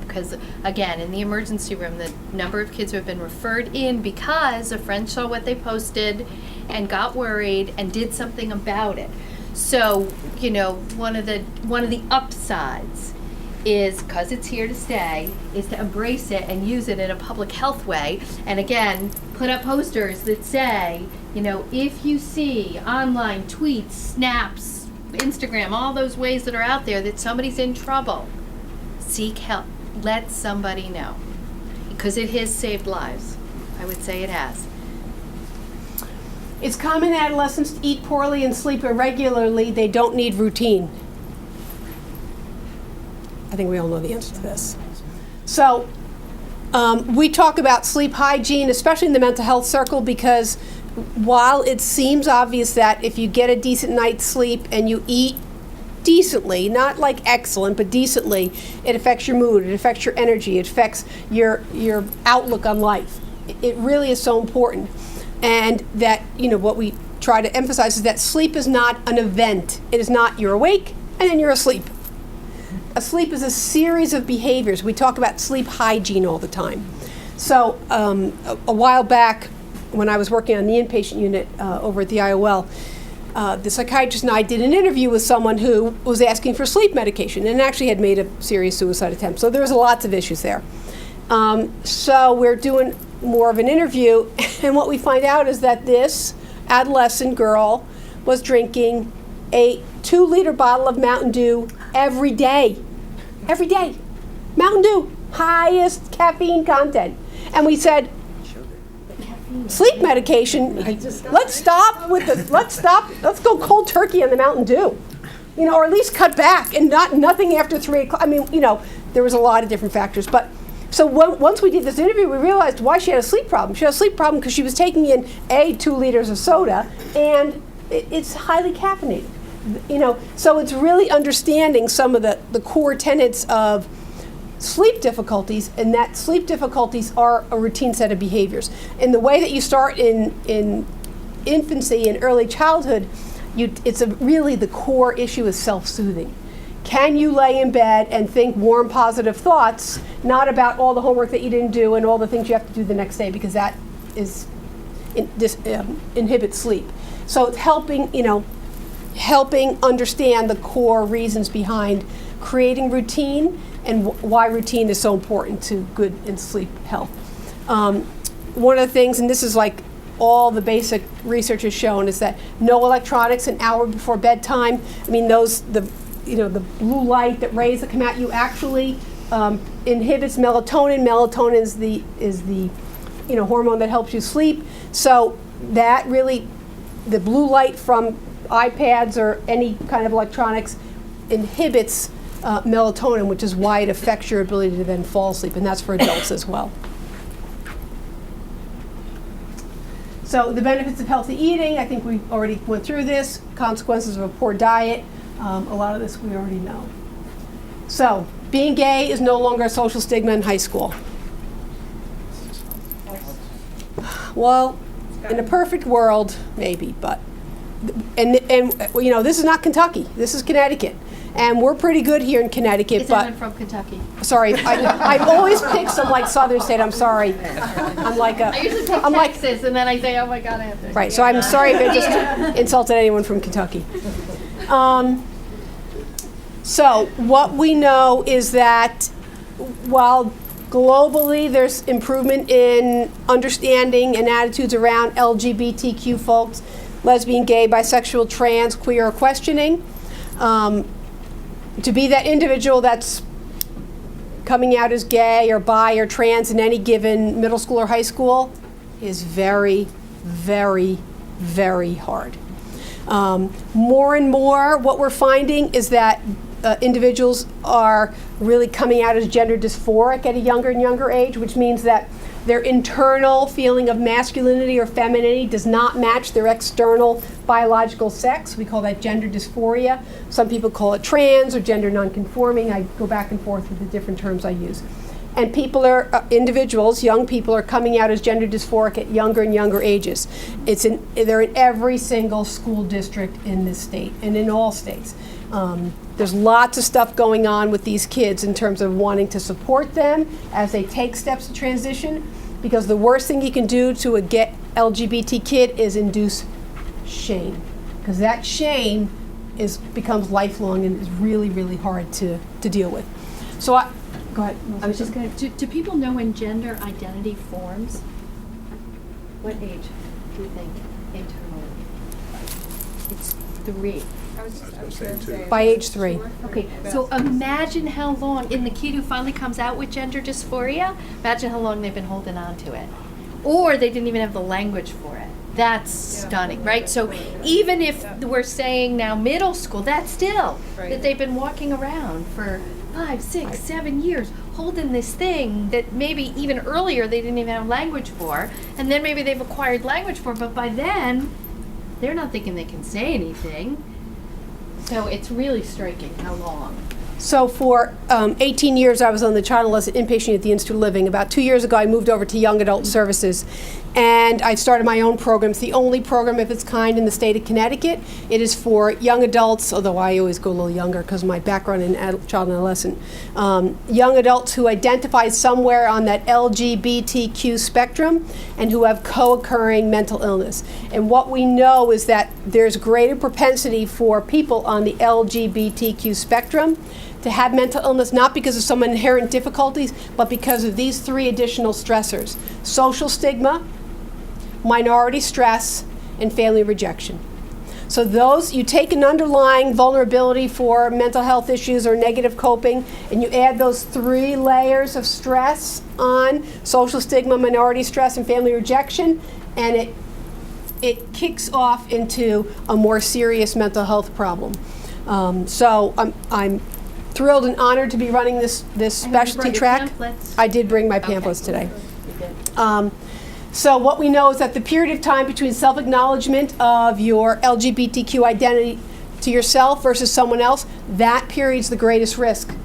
because again, in the emergency room, the number of kids who have been referred in because a friend saw what they posted and got worried and did something about it. So, one of the upsides is, because it's here to stay, is to embrace it and use it in a public health way. And again, put up posters that say, if you see online tweets, snaps, Instagram, all those ways that are out there that somebody's in trouble, seek help. Let somebody know. Because it has saved lives. I would say it has. It's common that adolescents eat poorly and sleep irregularly. They don't need routine. I think we all know the answer to this. So we talk about sleep hygiene, especially in the mental health circle, because while it seems obvious that if you get a decent night's sleep and you eat decently, not like excellent, but decently, it affects your mood, it affects your energy, it affects your outlook on life. It really is so important. And that, what we try to emphasize is that sleep is not an event. It is not you're awake and then you're asleep. A sleep is a series of behaviors. We talk about sleep hygiene all the time. So a while back, when I was working on the inpatient unit over at the IOL, the psychiatrist and I did an interview with someone who was asking for sleep medication and actually had made a serious suicide attempt. So there was lots of issues there. So we're doing more of an interview, and what we find out is that this adolescent girl was drinking a 2-liter bottle of Mountain Dew every day. Every day. Mountain Dew, highest caffeine content. And we said, sleep medication, let's go cold turkey on the Mountain Dew. Or at least cut back, and nothing after 3 o'clock. I mean, there was a lot of different factors. But so once we did this interview, we realized why she had a sleep problem. She had a sleep problem because she was taking in 2 liters of soda, and it's highly caffeinated. So it's really understanding some of the core tenets of sleep difficulties, and that sleep difficulties are a routine set of behaviors. And the way that you start in infancy and early childhood, it's really the core issue is self-soothing. Can you lay in bed and think warm, positive thoughts, not about all the homework that you didn't do and all the things you have to do the next day, because that inhibits sleep. So it's helping understand the core reasons behind creating routine and why routine is so important to good and sleep health. One of the things, and this is like all the basic research has shown, is that no electronics an hour before bedtime. I mean, the blue light, that rays that come at you actually inhibits melatonin. Melatonin is the hormone that helps you sleep. So that really, the blue light from iPads or any kind of electronics inhibits melatonin, which is why it affects your ability to then fall asleep, and that's for adults as well. So the benefits of healthy eating, I think we already went through this. Consequences of a poor diet, a lot of this we already know. So being gay is no longer a social stigma in high school. Well, in a perfect world, maybe, but and this is not Kentucky. This is Connecticut. And we're pretty good here in Connecticut, Is but anyone from Kentucky? sorry, I always pick some like southern state. I'm sorry. I usually pick Texas, and then I say, oh my God, I have to. Right, so I'm sorry if I just insulted anyone from Kentucky. So what we know is that while globally there's improvement in understanding and attitudes around LGBTQ folks, lesbian, gay, bisexual, trans, queer, or questioning, to be that individual that's coming out as gay or bi or trans in any given middle school or high school is very, very, very hard. More and more, what we're finding is that individuals are really coming out as gender dysphoric at a younger and younger age, which means that their internal feeling of masculinity or femininity does not match their external biological sex. We call that gender dysphoria. Some people call it trans or gender nonconforming. I go back and forth with the different terms I use. And people are, individuals, young people are coming out as gender dysphoric at younger and younger ages. They're in every single school district in this state and in all states. There's lots of stuff going on with these kids in terms of wanting to support them as they take steps to transition, because the worst thing you can do to a LGBT kid is induce shame, because that shame becomes lifelong and is really, really hard to deal with. So go ahead. I was just going to, do people know when gender identity forms? What age do you think internally? It's 3. By age 3. Okay, so imagine how long, in the kid who finally comes out with gender dysphoria, imagine how long they've been holding on to it. Or they didn't even have the language for it. That's stunning, right? So even if we're saying now middle school, that's still that they've been walking around for 5, 6, 7 years holding this thing that maybe even earlier they didn't even have language for, and then maybe they've acquired language for, but by then they're not thinking they can say anything. So it's really striking how long. So for 18 years, I was on the child adolescent inpatient at the Institute of Living. About 2 years ago, I moved over to Young Adult Services, and I started my own program. It's the only program of its kind in the state of Connecticut. It is for young adults, although I always go a little younger because of my background in child and adolescent. Young adults who identify somewhere on that LGBTQ spectrum and who have co-occurring mental illness. And what we know is that there's greater propensity for people on the LGBTQ spectrum to have mental illness, not because of some inherent difficulties, but because of these 3 additional stressors: social stigma, minority stress, and family rejection. So those, you take an underlying vulnerability for mental health issues or negative coping, and you add those 3 layers of stress on social stigma, minority stress, and family rejection, and it kicks off into a more serious mental health problem. So I'm thrilled and honored to be running this specialty track. I did bring my pamphlets today. So what we know is that the period of time between self-acknowledgement of your LGBTQ identity to yourself versus someone else, that period's the greatest risk,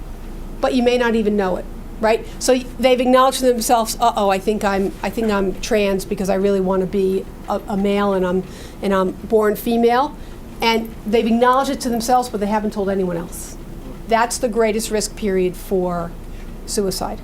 but you may not even know it, right? So they've acknowledged to themselves, I think I'm trans because I really want to be a male and I'm born female, and they've acknowledged it to themselves, but they haven't told anyone else. That's the greatest risk period for suicide.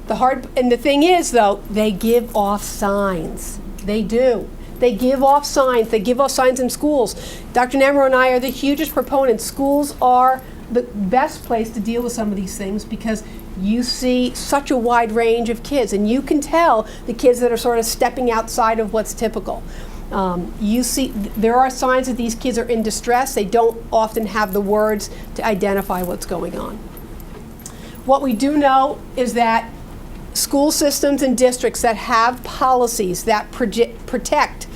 And the thing is, though, they give off signs. They do. They give off signs. They give off signs in schools. Dr. Namerow and I are the hugest proponents. Schools are the best place to deal with some of these things because you see such a wide range of kids, and you can tell the kids that are sort of stepping outside of what's typical. You see, there are signs that these kids are in distress. They don't often have the words to identify what's going on. What we do know is that school systems and districts that have policies that protect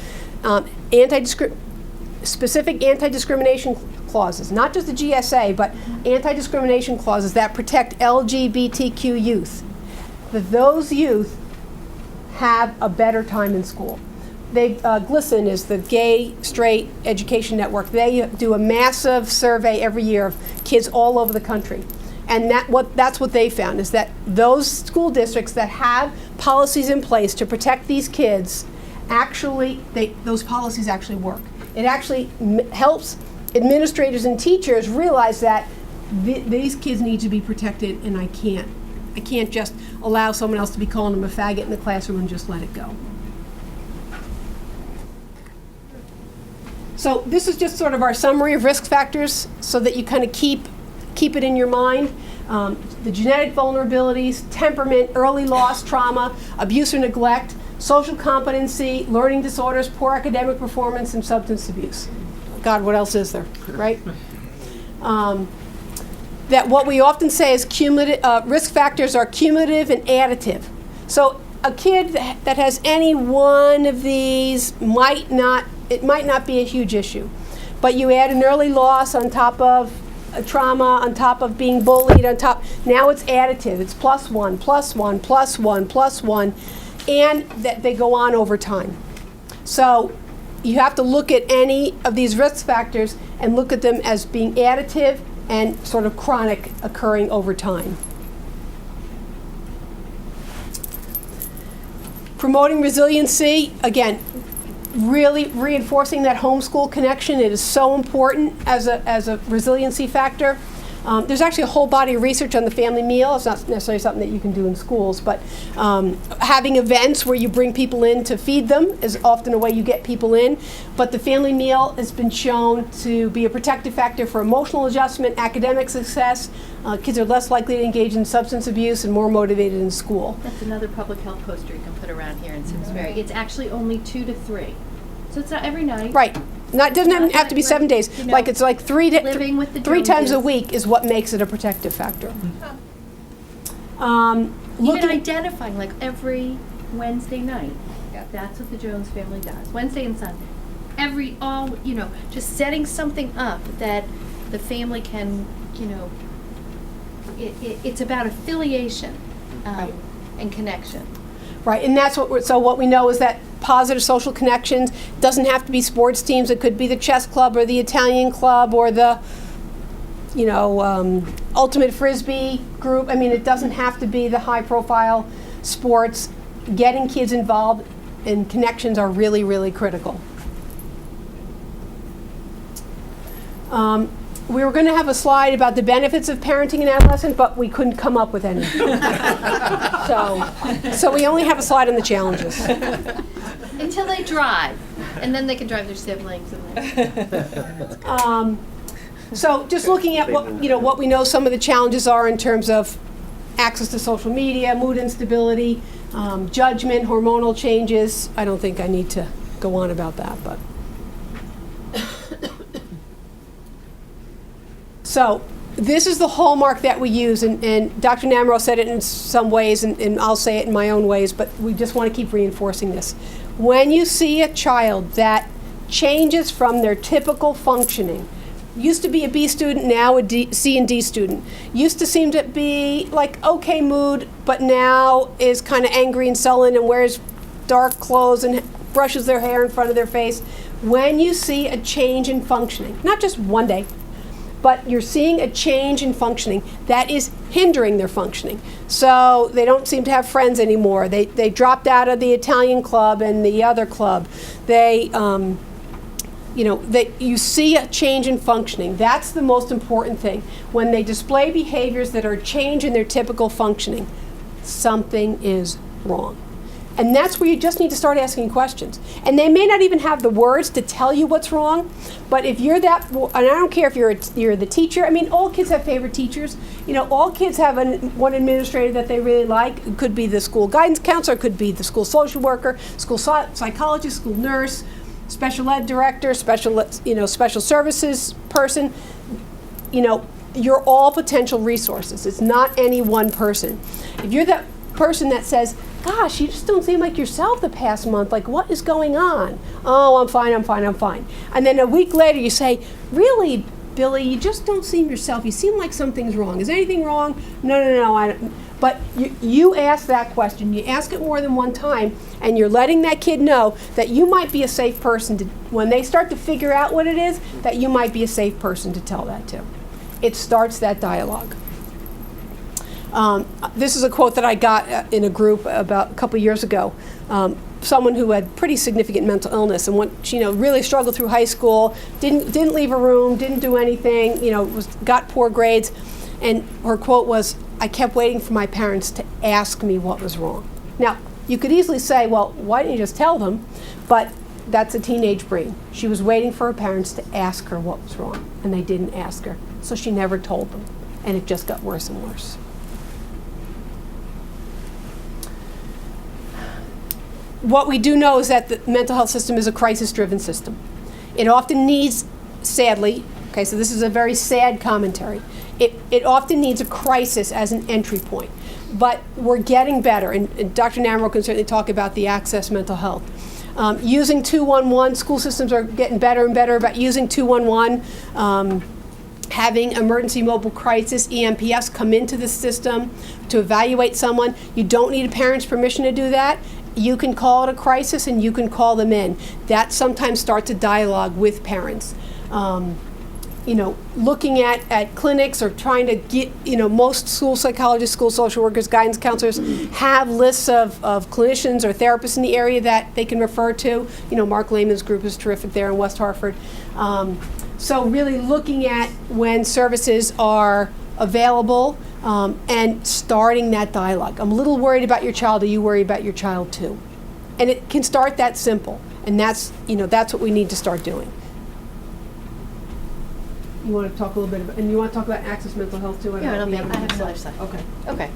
specific anti-discrimination clauses, not just the GSA, but anti-discrimination clauses that protect LGBTQ youth, that those youth have a better time in school. GLSEN is the Gay Straight Education Network. They do a massive survey every year of kids all over the country. And that's what they found, is that those school districts that have policies in place to protect these kids, those policies actually work. It actually helps administrators and teachers realize that these kids need to be protected, and I can't just allow someone else to be calling them a faggot in the classroom and just let it go. So this is just sort of our summary of risk factors so that you kind of keep it in your mind. The genetic vulnerabilities, temperament, early loss, trauma, abuse or neglect, social competency, learning disorders, poor academic performance, and substance abuse. God, what else is there, right? That what we often say is cumulative, risk factors are cumulative and additive. So a kid that has any one of these might not be a huge issue. But you add an early loss on top of a trauma, on top of being bullied, now it's additive. It's plus one, plus one, plus one, plus one, and that they go on over time. So you have to look at any of these risk factors and look at them as being additive and sort of chronic, occurring over time. Promoting resiliency, again, really reinforcing that homeschool connection. It is so important as a resiliency factor. There's actually a whole body of research on the family meal. It's not necessarily something that you can do in schools, but having events where you bring people in to feed them is often a way you get people in. But the family meal has been shown to be a protective factor for emotional adjustment, academic success. Kids are less likely to engage in substance abuse and more motivated in school. That's another public health poster you can put around here in Simsbury. It's actually only 2 to 3. So it's not every night. Right. It doesn't have to be 7 days. You know, It's like three living with the times a Joneses. week is what makes it a protective factor. Even identifying, like every Wednesday night, that's what the Jones family does. Wednesday and Sunday. Just setting something up that the family can, it's about affiliation and connection. Right, and that's what we know is that positive social connections doesn't have to be sports teams. It could be the chess club or the Italian club or the, ultimate frisbee group. I mean, it doesn't have to be the high-profile sports. Getting kids involved in connections are really, really critical. We were going to have a slide about the benefits of parenting an adolescent, but we couldn't come up with any. So we only have a slide on the challenges. Until they drive, and then they can drive their siblings. So just looking at what we know some of the challenges are in terms of access to social media, mood instability, judgment, hormonal changes. I don't think I need to go on about that, but. So this is the hallmark that we use, and Dr. Namerow said it in some ways, and I'll say it in my own ways, but we just want to keep reinforcing this. When you see a child that changes from their typical functioning, used to be a B student, now a C and D student, used to seem to be like okay mood, but now is kind of angry and sullen and wears dark clothes and brushes their hair in front of their face. When you see a change in functioning, not just one day, but you're seeing a change in functioning that is hindering their functioning. So they don't seem to have friends anymore. They dropped out of the Italian club and the other club. You see a change in functioning. That's the most important thing. When they display behaviors that are a change in their typical functioning, something is wrong. And that's where you just need to start asking questions. And they may not even have the words to tell you what's wrong, but if you're that, and I don't care if you're the teacher. I mean, all kids have favorite teachers. All kids have one administrator that they really like. It could be the school guidance counselor, it could be the school social worker, school psychologist, school nurse, special ed director, special services person. You're all potential resources. It's not any one person. If you're that person that says, gosh, you just don't seem like yourself the past month. Like, what is going on? Oh, I'm fine. And then a week later you say, really, Billy, you just don't seem yourself. You seem like something's wrong. Is anything wrong? No, I don't. But you ask that question. You ask it more than one time, and you're letting that kid know that you might be a safe person to, when they start to figure out what it is, that you might be a safe person to tell that to. It starts that dialogue. This is a quote that I got in a group about a couple years ago. Someone who had pretty significant mental illness and really struggled through high school, didn't leave a room, didn't do anything, got poor grades, and her quote was, "I kept waiting for my parents to ask me what was wrong." Now, you could easily say, well, why didn't you just tell them? But that's a teenage brain. She was waiting for her parents to ask her what was wrong, and they didn't ask her, so she never told them, and it just got worse and worse. What we do know is that the mental health system is a crisis-driven system. It often needs, sadly, okay, so this is a very sad commentary, it often needs a crisis as an entry point. but we're getting better, and Dr. Namerow can certainly talk about the Access Mental Health. Using 211, school systems are getting better and better about using 211, having emergency mobile crisis, EMPS, come into the system to evaluate someone. You don't need a parent's permission to do that. You can call it a crisis and you can call them in. That sometimes starts a dialogue with parents. Looking at clinics or trying to get, most school psychologists, school social workers, guidance counselors have lists of clinicians or therapists in the area that they can refer to. Mark Lehman's group is terrific there in West Hartford. So really looking at when services are available and starting that dialogue. I'm a little worried about your child. Do you worry about your child too? And it can start that simple. And that's what we need to start doing. You want to talk a little bit about, and you want to talk about Access Mental Health too? I have some other stuff. Okay. Okay.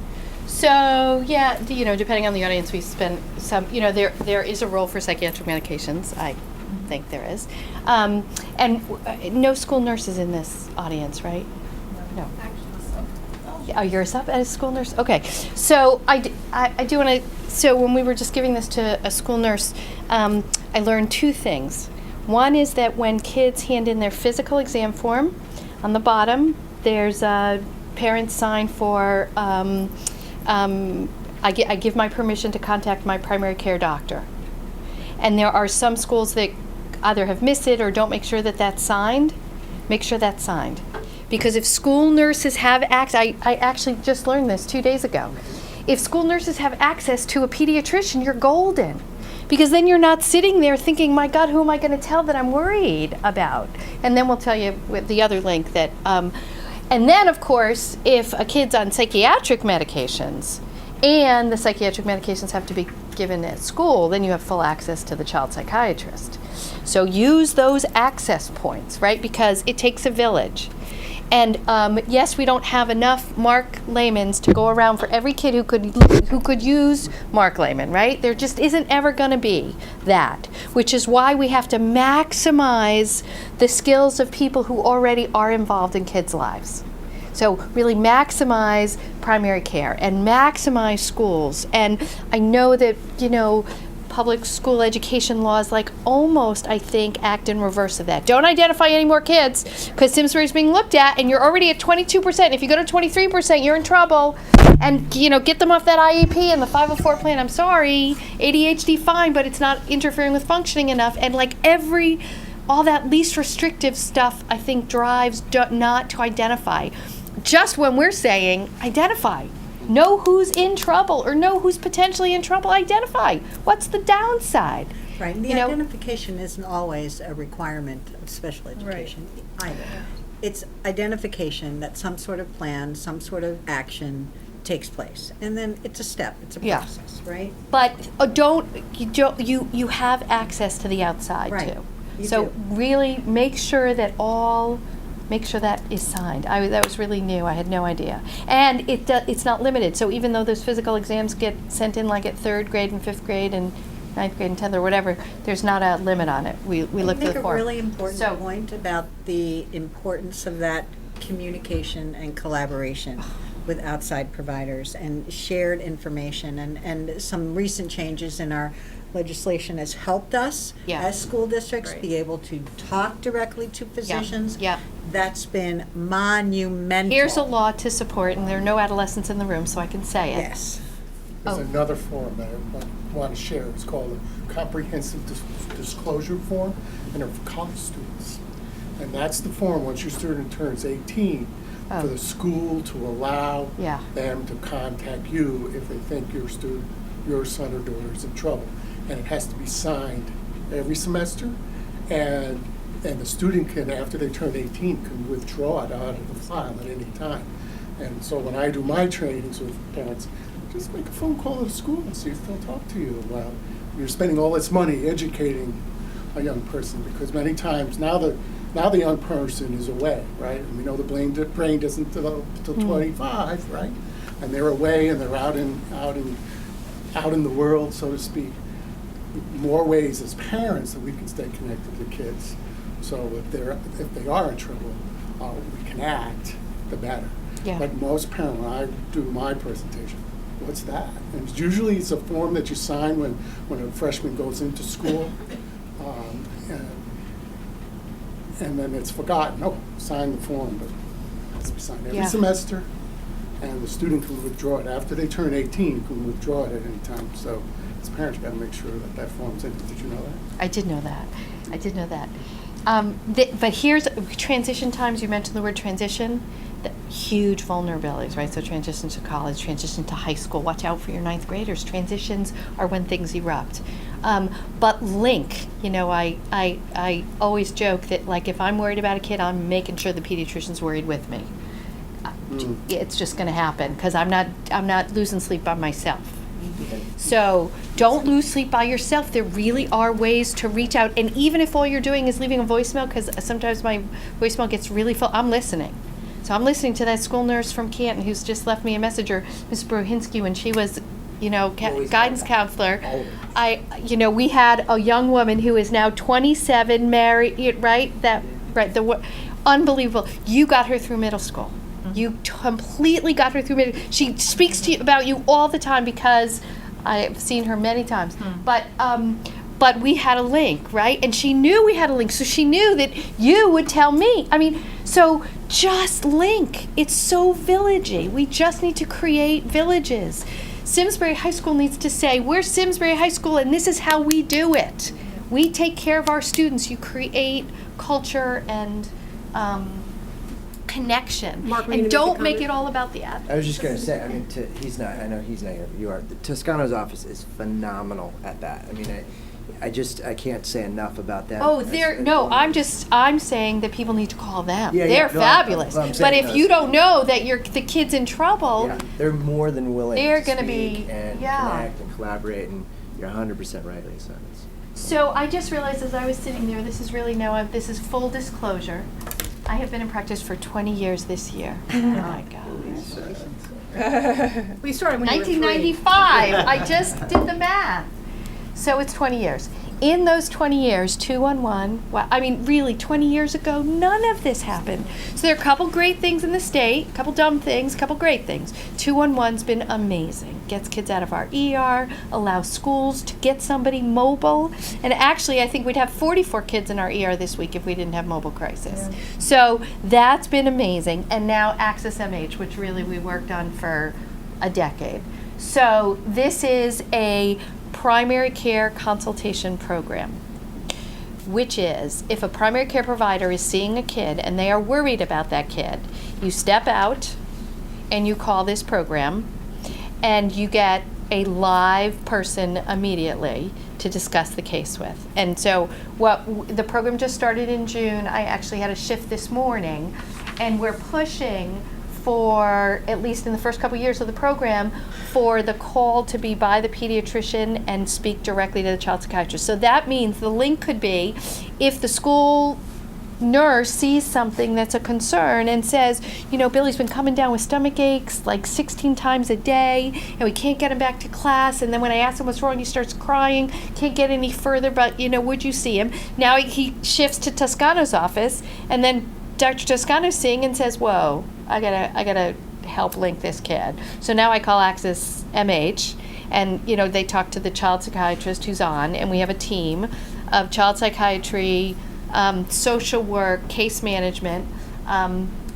So yeah, depending on the audience, we spend some. There is a role for psychiatric medications. I think there is, and no school nurses in this audience, right? No. Oh, you're a sub at a school nurse? Okay. So I do want to, so when we were just giving this to a school nurse, I learned two things. One is that when kids hand in their physical exam form, on the bottom, there's a parent sign for, I give my permission to contact my primary care doctor. And there are some schools that either have missed it or don't make sure that that's signed. Make sure that's signed. Because if school nurses have access, I actually just learned this 2 days ago. If school nurses have access to a pediatrician, you're golden. Because then you're not sitting there thinking, my God, who am I going to tell that I'm worried about? And then we'll tell you with the other link that, and then of course, if a kid's on psychiatric medications and the psychiatric medications have to be given at school, then you have full access to the child psychiatrist. So use those access points, right? Because it takes a village. And yes, we don't have enough Mark Lehmans to go around for every kid who could use Mark Lehman, right? There just isn't ever going to be that, which is why we have to maximize the skills of people who already are involved in kids' lives. So really maximize primary care and maximize schools. And I know that, public school education laws almost, I think, act in reverse of that. Don't identify any more kids because Simsbury is being looked at and you're already at 22%. If you go to 23%, you're in trouble. And, get them off that IEP and the 504 plan. I'm sorry, ADHD fine, but it's not interfering with functioning enough. And all that least restrictive stuff, I think, drives not to identify. Just when we're saying identify. Know who's in trouble or know who's potentially in trouble. Identify. What's the downside? Right. The identification isn't always a requirement of special education either. It's identification that some sort of plan, some sort of action takes place. And then it's a step, it's a process, right? But you have access to the outside too. You so do. Really make sure that is signed. That was really new. I had no idea. And it's not limited. So even though those physical exams get sent in at 3rd grade and 5th grade and 9th grade and 10th or whatever, there's not a limit on it. We looked at the form. You make a really important point about the importance of that communication and collaboration with outside providers and shared information. And some recent changes in our legislation has helped us as school districts be able to talk directly to physicians. Yeah. That's been monumental. Here's a law to support, and there are no adolescents in the room, so I can say it. Yes. There's another form that I want to share. It's called a comprehensive disclosure form, and they're for college students. And that's the form, once your student turns 18, for the school to allow them to contact you if they think your son or daughter is in trouble. And it has to be signed every semester, and the student can, after they turn 18, can withdraw it out of the file at any time. And so when I do my trainings with parents, just make a phone call to the school and see if they'll talk to you while you're spending all this money educating a young person, because many times now the young person is away, right? And we know the brain doesn't develop until 25, right? And they're away and they're out in the world, so to speak. More ways as parents that we can stay connected to kids. So if they are in trouble, we can act, the better. Yeah. But most parents, when I do my presentation, what's that? And usually it's a form that you sign when a freshman goes into school. And then it's forgotten. Oh, sign the form, but it has to be signed every Yeah. semester. And the student can withdraw it. After they turn 18, can withdraw it at any time. So as parents, you got to make sure that that form's in. Did you know that? I did know that. I did know that. But here's transition times. You mentioned the word transition. The huge vulnerabilities, right? So transition to college, transition to high school. Watch out for your ninth graders. Transitions are when things erupt. But link, you know, I always joke that, like, if I'm worried about a kid, I'm making sure the pediatrician's worried with me. It's just going to happen because I'm not losing sleep by myself. So don't lose sleep by yourself. There really are ways to reach out. And even if all you're doing is leaving a voicemail, because sometimes my voicemail gets really full, I'm listening. So I'm listening to that school nurse from Canton who's just left me a message, or Ms. Brohinsky when she was, you know, guidance counselor. We had a young woman who is now 27, married, right? Unbelievable. You got her through middle school. You completely got her through middle. She speaks to you about you all the time because I've seen her many times. But we had a link, right? And she knew we had a link, so she knew that you would tell me. I mean, so just link. It's so villagey. We just need to create villages. Simsbury High School needs to say, we're Simsbury High School and this is how we do it. We take care of our students. You create culture and connection. Mark, were you and gonna don't make a make it all about the ad. I was just going to say, I mean, he's not, I know he's not here, but you are. Toscano's office is phenomenal at that. I mean, I can't say enough about that. I'm saying that people need to call them. Yeah, They're no, fabulous. I'm but saying if those. you don't know that the kid's in trouble, Yeah, they're more than willing They're to gonna speak be- and yeah. connect and collaborate, and you're 100% right, Lisa. So I just realized as I was sitting there, this is full disclosure. I have been in practice for 20 years this year. Oh my God. We started when you were 3. 1995. I just did the math. So it's 20 years. In those 20 years, 211, well, I mean, really, 20 years ago, none of this happened. So there are a couple great things in the state, a couple dumb things, a couple great things. 211's been amazing. Gets kids out of our ER, allows schools to get somebody mobile. And actually, I think we'd have 44 kids in our ER this week if we didn't have mobile crisis. Yeah. So that's been amazing. And now Access MH, which really we worked on for a decade. So this is a primary care consultation program, which is if a primary care provider is seeing a kid and they are worried about that kid, you step out and you call this program and you get a live person immediately to discuss the case with. And so the program just started in June. I actually had a shift this morning, and we're pushing for, at least in the first couple years of the program, for the call to be by the pediatrician and speak directly to the child psychiatrist. So that means the link could be if the school nurse sees something that's a concern and says, you know, Billy's been coming down with stomach aches like 16 times a day and we can't get him back to class, and then when I ask him what's wrong he starts crying, can't get any further, but you know, would you see him? Now he shifts to Toscano's office, and then Dr. Toscano's seeing and says, whoa, I gotta help link this kid. So now I call Access MH, and you know, they talk to the child psychiatrist who's on, and we have a team of child psychiatry, social work, case management.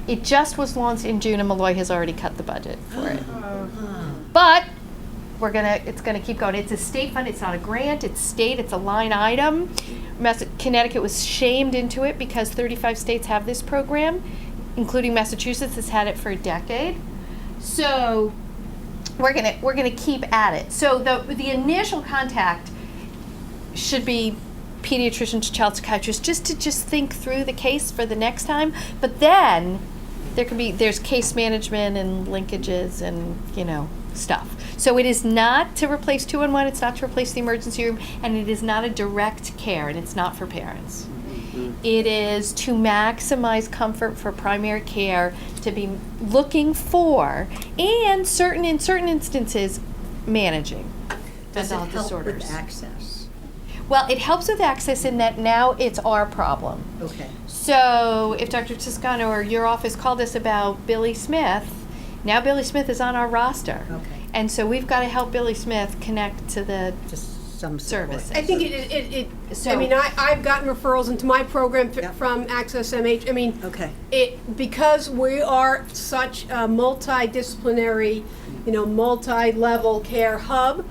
It just was launched in June, and Malloy has already cut the budget for it. But it's gonna keep going. It's a state fund. It's not a grant. It's state. It's a line item. Connecticut was shamed into it because 35 states have this program, including Massachusetts has had it for a decade. So we're gonna keep at it. So the initial contact should be pediatrician to child psychiatrist, just to think through the case for the next time. But then there's case management and linkages and you know stuff. So it is not to replace 211. It's not to replace the emergency room, and it is not a direct care, and it's not for parents. It is to maximize comfort for primary care, to be looking for, and in certain instances, managing Does it mental help disorders. with access? Well, it helps with access in that now it's our problem. Okay. So if Dr. Toscano or your office called us about Billy Smith, now Billy Smith is on our roster. Okay. And so we've got to help Billy Smith connect to the Just some support. services. I think it I So- mean, I've gotten referrals into my program Yep. from Access MH. I mean, Okay. because we are such a multidisciplinary, multi-level care hub,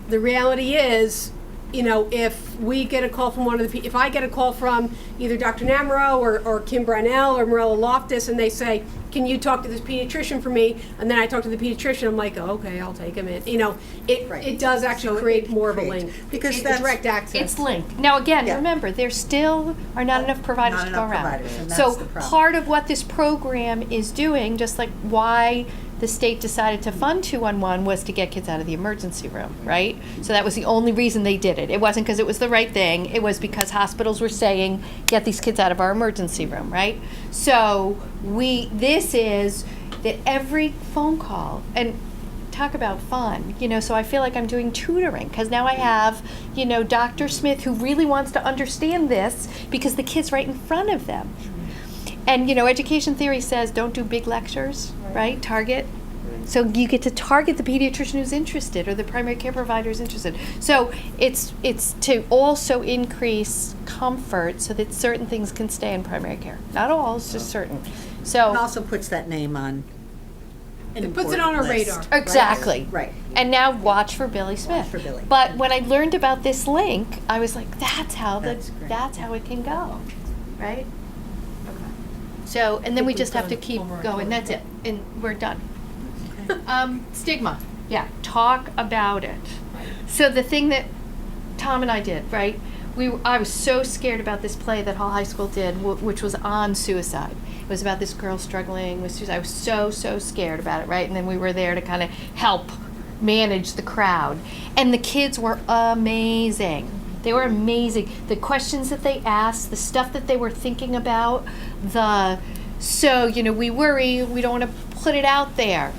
the reality is, if we get a call from if I get a call from either Dr. Namerow or Kim Brownell or Morella Loftus, and they say, can you talk to this pediatrician for me? And then I talk to the pediatrician, I'm like, oh, okay, I'll take him in. Right. It does actually So create it more of a creates- link. because It's that's- direct access. It's linked. Now, again, Yeah. remember, there still are not enough providers Not to go enough around. providers, and that's So the problem. part of what this program is doing, just like why the state decided to fund 211 was to get kids out of the emergency room, right? So that was the only reason they did it. It wasn't because it was the right thing. It was because hospitals were saying, get these kids out of our emergency room, right? So this is that every phone call, and talk about fun, so I feel like I'm doing tutoring because now I have, Dr. Smith who really wants to understand this because the kid's right in front of them. And, education theory says don't do big lectures, right? Target. So you get to target the pediatrician who's interested or the primary care provider who's interested. So it's to also increase comfort so that certain things can stay in primary care. Not all, it's just certain. So It also puts that name on an It puts it on important our list. radar. Exactly. Right. And now watch for Billy Smith. for Billy. But when I learned about this link, I was like, that's how That's great. that's how it can go. Right? So, and then we just have to keep going. That's it. And we're done. Stigma. Yeah. Talk about it. So the thing that Tom and I did, right? I was so scared about this play that Hall High School did, which was on suicide. It was about this girl struggling with suicide. I was so scared about it, right? And then we were there to kind of help manage the crowd. And the kids were amazing. They were amazing. The questions that they asked, the stuff that they were thinking about, we worry, we don't want to put it out there.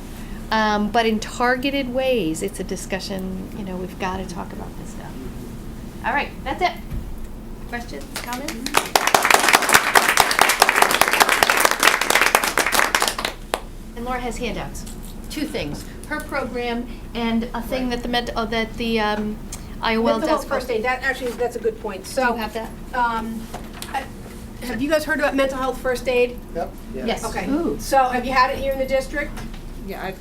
But in targeted ways, it's a discussion, we've got to talk about this stuff. All right, that's it. Questions, comments? And Laura has handouts. Two things: her program and a thing that the IOL Mental does. health first aid, that's a good point. Do So, you have that? have you guys heard about mental health first aid? Yep. Yes. Okay. Ooh. So have you had it here in the district? Yeah,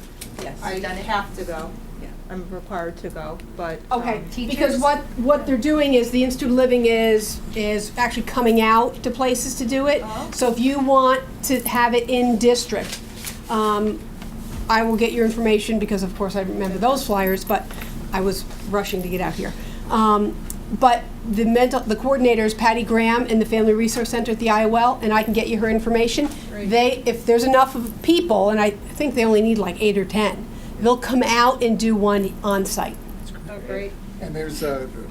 Yes. I have to go. Yeah, I'm required to go, but. Okay, Teachers? because what they're doing is the Institute of Living is actually coming out to places to do it. Oh. So if you want to have it in district, I will get your information because of course I remember those flyers, but I was rushing to get out here. But the coordinator is Patty Graham in the Family Resource Center at the IOL, and I can get you her information. If there's enough of people, and I think they only need like 8 or 10, they'll come out and do one on site. Oh, great. And there's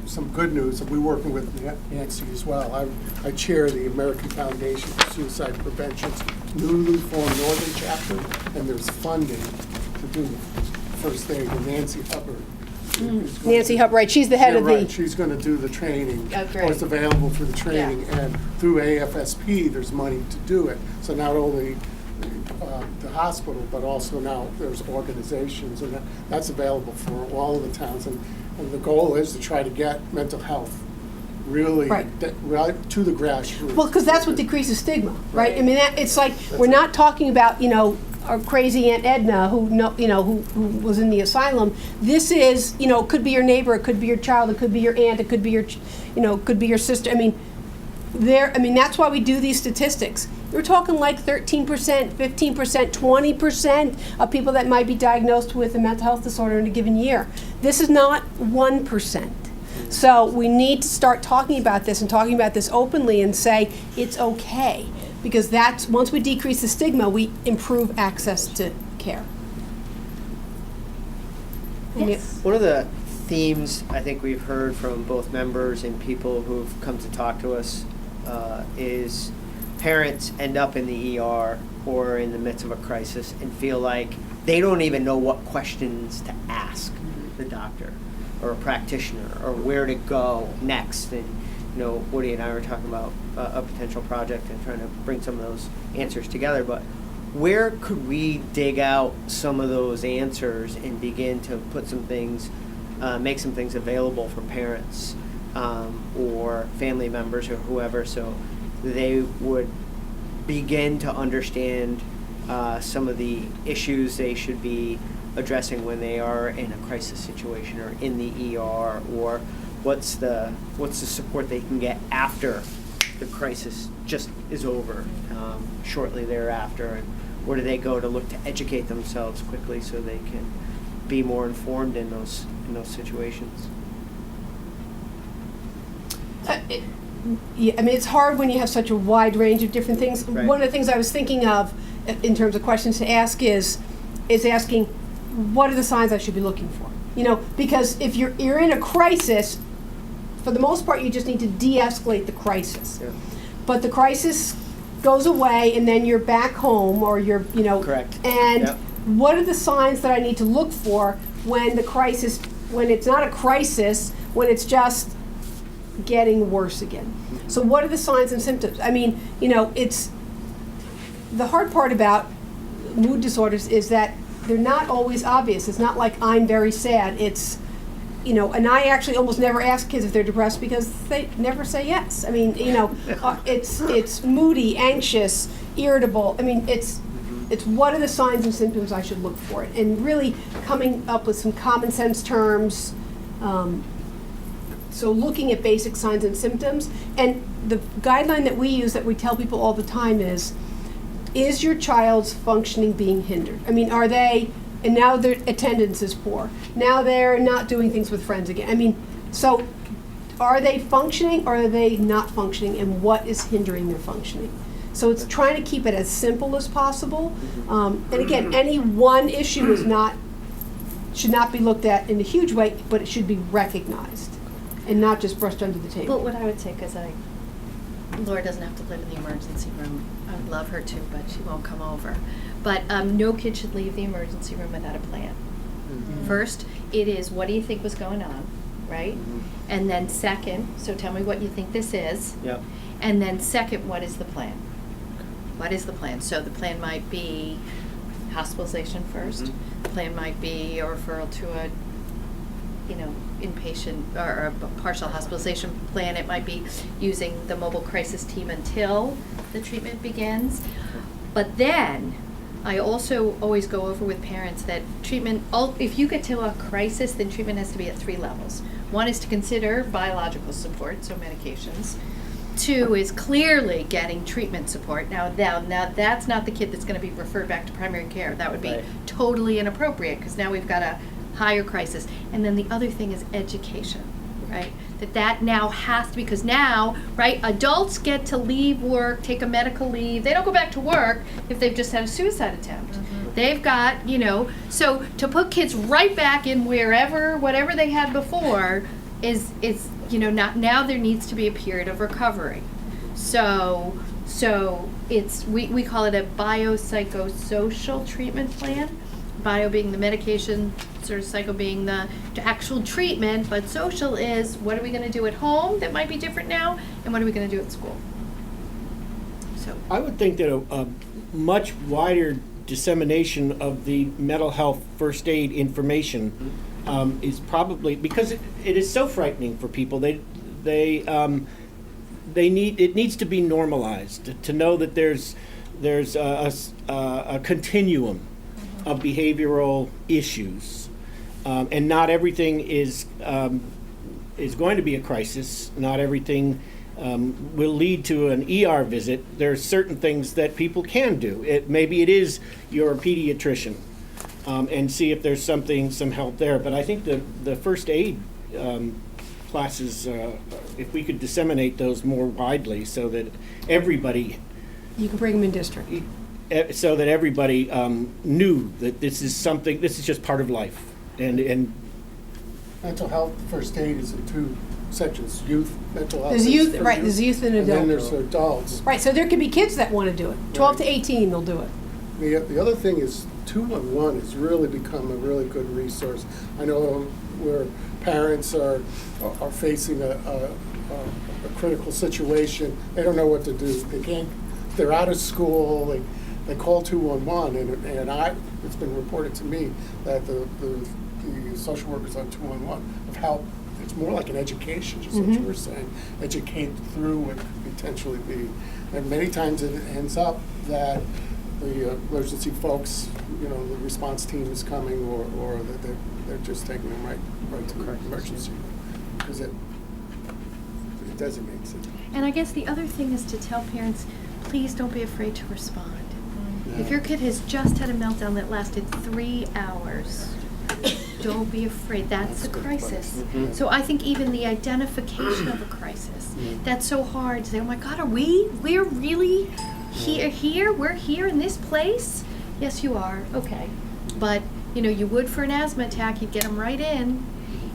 some good news. We're working with Nancy as well. I chair the American Foundation for Suicide Prevention's newly formed Northern Chapter, and there's funding to do first aid. And Nancy Hubbard. Nancy Hubbard, right, she's the head of the... Right, she's going to do the training. Oh, great. Or it's available for the training. And through AFSP, there's money to do it. So not only the hospital, but also now there's organizations, and that's available for all of the towns. And the goal is to try to get mental health really Right. Right to the grassroots. Well, because that's what decreases stigma, right? I mean, it's like, we're not talking about, our crazy Aunt Edna who was in the asylum. This is, it could be your neighbor, it could be your child, it could be your aunt, it could be your, could be your sister. I mean, that's why we do these statistics. We're talking like 13%, 15%, 20% of people that might be diagnosed with a mental health disorder in a given year. This is not 1%. So we need to start talking about this and talking about this openly and say it's okay. Because once we decrease the stigma, we improve access to care. Yes. One of the themes I think we've heard from both members and people who've come to talk to us is parents end up in the ER or in the midst of a crisis and feel like they don't even know what questions to ask the doctor or a practitioner or where to go next. And Woody and I were talking about a potential project and trying to bring some of those answers together. But where could we dig out some of those answers and begin to put some things, make some things available for parents or family members or whoever, so they would begin to understand some of the issues they should be addressing when they are in a crisis situation or in the ER, or what's the support they can get after the crisis just is over, shortly thereafter, and where do they go to look to educate themselves quickly so they can be more informed in those situations. Yeah, I mean, it's hard when you have such a wide range of different things. Right. One of the things I was thinking of in terms of questions to ask is asking, what are the signs I should be looking for? You know, because if you're in a crisis, for the most part, you just need to de-escalate the crisis. Yeah. But the crisis goes away, and then you're back home, or you're, you know. Correct. And Yep. what are the signs that I need to look for when the crisis, when it's not a crisis, when it's just getting worse again? So what are the signs and symptoms? I mean, you know, it's the hard part about mood disorders is that they're not always obvious. It's not like I'm very sad. It's, you know, and I actually almost never ask kids if they're depressed because they never say yes. I mean, you know, it's moody, anxious, irritable. I mean, it's what are the signs and symptoms I should look for, and really coming up with some common sense terms. So looking at basic signs and symptoms, and the guideline that we use that we tell people all the time is your child's functioning being hindered? I mean, are they, and now their attendance is poor. Now they're not doing things with friends again. I mean, so are they functioning or are they not functioning, and what is hindering their functioning? So it's trying to keep it as simple as possible. And again, any one issue should not be looked at in a huge way, but it should be recognized and not just brushed under the table. But what I would say, because Laura doesn't have to live in the emergency room. I would love her to, but she won't come over. But no kid should leave the emergency room without a plan. Mm-hmm. First, it is, what do you think was going on, right? Mm-hmm. And then second, so tell me what you think this is. Yep. And then second, what is the plan? What is the plan? So the plan might be hospitalization first. Mm-hmm. The plan might be a referral to a, you know, inpatient or a partial hospitalization plan. It might be using the mobile crisis team until the treatment begins. But then I also always go over with parents that treatment, if you get to a crisis, then treatment has to be at 3 levels. One is to consider biological support, so medications. 2 is clearly getting treatment support. Now that's not the kid that's going to be referred back to primary care. That would be Right. totally inappropriate, because now we've got a higher crisis. And then the other thing is education, right? That now has to, because now, right, adults get to leave work, take a medical leave. They don't go back to work if they've just had a suicide attempt. Mm-hmm. They've got, you know, so to put kids right back in whatever they had before is you know, not, now there needs to be a period of recovery. So it's, we call it a biopsychosocial treatment plan. Bio being the medication, sort of psycho being the actual treatment, but social is, what are we going to do at home that might be different now, and what are we going to do at school? So I would think that a much wider dissemination of the mental health first aid information is probably, because it is so frightening for people. It needs to be normalized to know that there's a continuum of behavioral issues, and not everything is going to be a crisis. Not everything will lead to an ER visit. There's certain things that people can do. Maybe it is your pediatrician, and see if there's some help there. But I think the first aid classes, if we could disseminate those more widely, so that everybody, You can bring them in district. so that everybody knew that this is just part of life, and Mental health first aid is in 2 sections: youth mental health. There's is youth, for right, there's youth and And then adult. there's adults. Right, so there could be kids that want to do it. 12 to 18, they'll do it. The other thing is 211 has really become a really good resource. I know where parents are facing a critical situation, they don't know what to do. They're out of school, they call 211, and it's been reported to me that the social workers on 211 of how it's more like an education, just what you were saying, educate through what could potentially be. And many times it ends up that the emergency folks, the response team is coming, or that they're just taking them right to the emergency room, because it designates it. And I guess the other thing is to tell parents, please don't be afraid to respond. If your kid has just had a meltdown that lasted 3 hours, don't be afraid. That's a crisis. So I think even the identification of a crisis, that's so hard to say, oh my God, we're really here? We're here in this place? Yes, you are. Okay. But, you would for an asthma attack, you'd get them right in.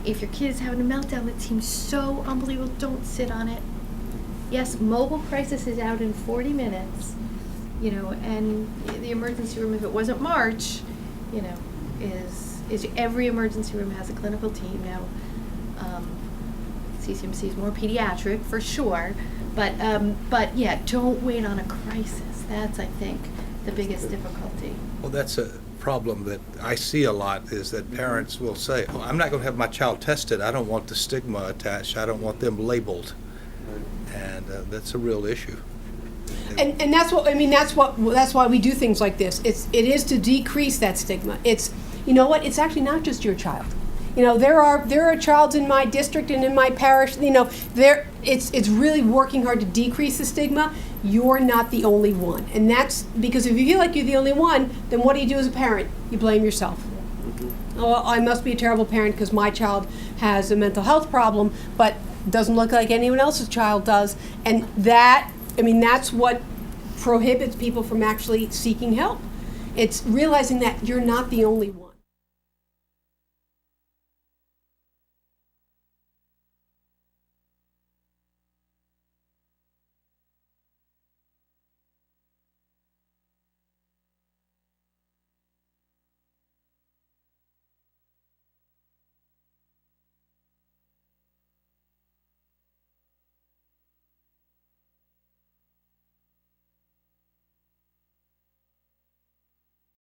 If your kid is having a meltdown that seems so unbelievable, don't sit on it. Yes, mobile crisis is out in 40 minutes, and the emergency room, if it wasn't March, is every emergency room has a clinical team now. CCMC is more pediatric for sure, but yeah, don't wait on a crisis. That's, I think, the biggest difficulty. Well, that's a problem that I see a lot, is that parents will say, oh, I'm not going to have my child tested. I don't want the stigma attached. I don't want them labeled. And that's a real issue. And that's why we do things like this. It is to decrease that stigma. It's, it's actually not just your child. There are childs in my district and in my parish, it's really working hard to decrease the stigma. You're not the only one. And that's because if you feel like you're the only one, then what do you do as a parent? You blame yourself. Oh, I must be a terrible parent because my child has a mental health problem, but doesn't look like anyone else's child does. And that's what prohibits people from actually seeking help. It's realizing that you're not the only one.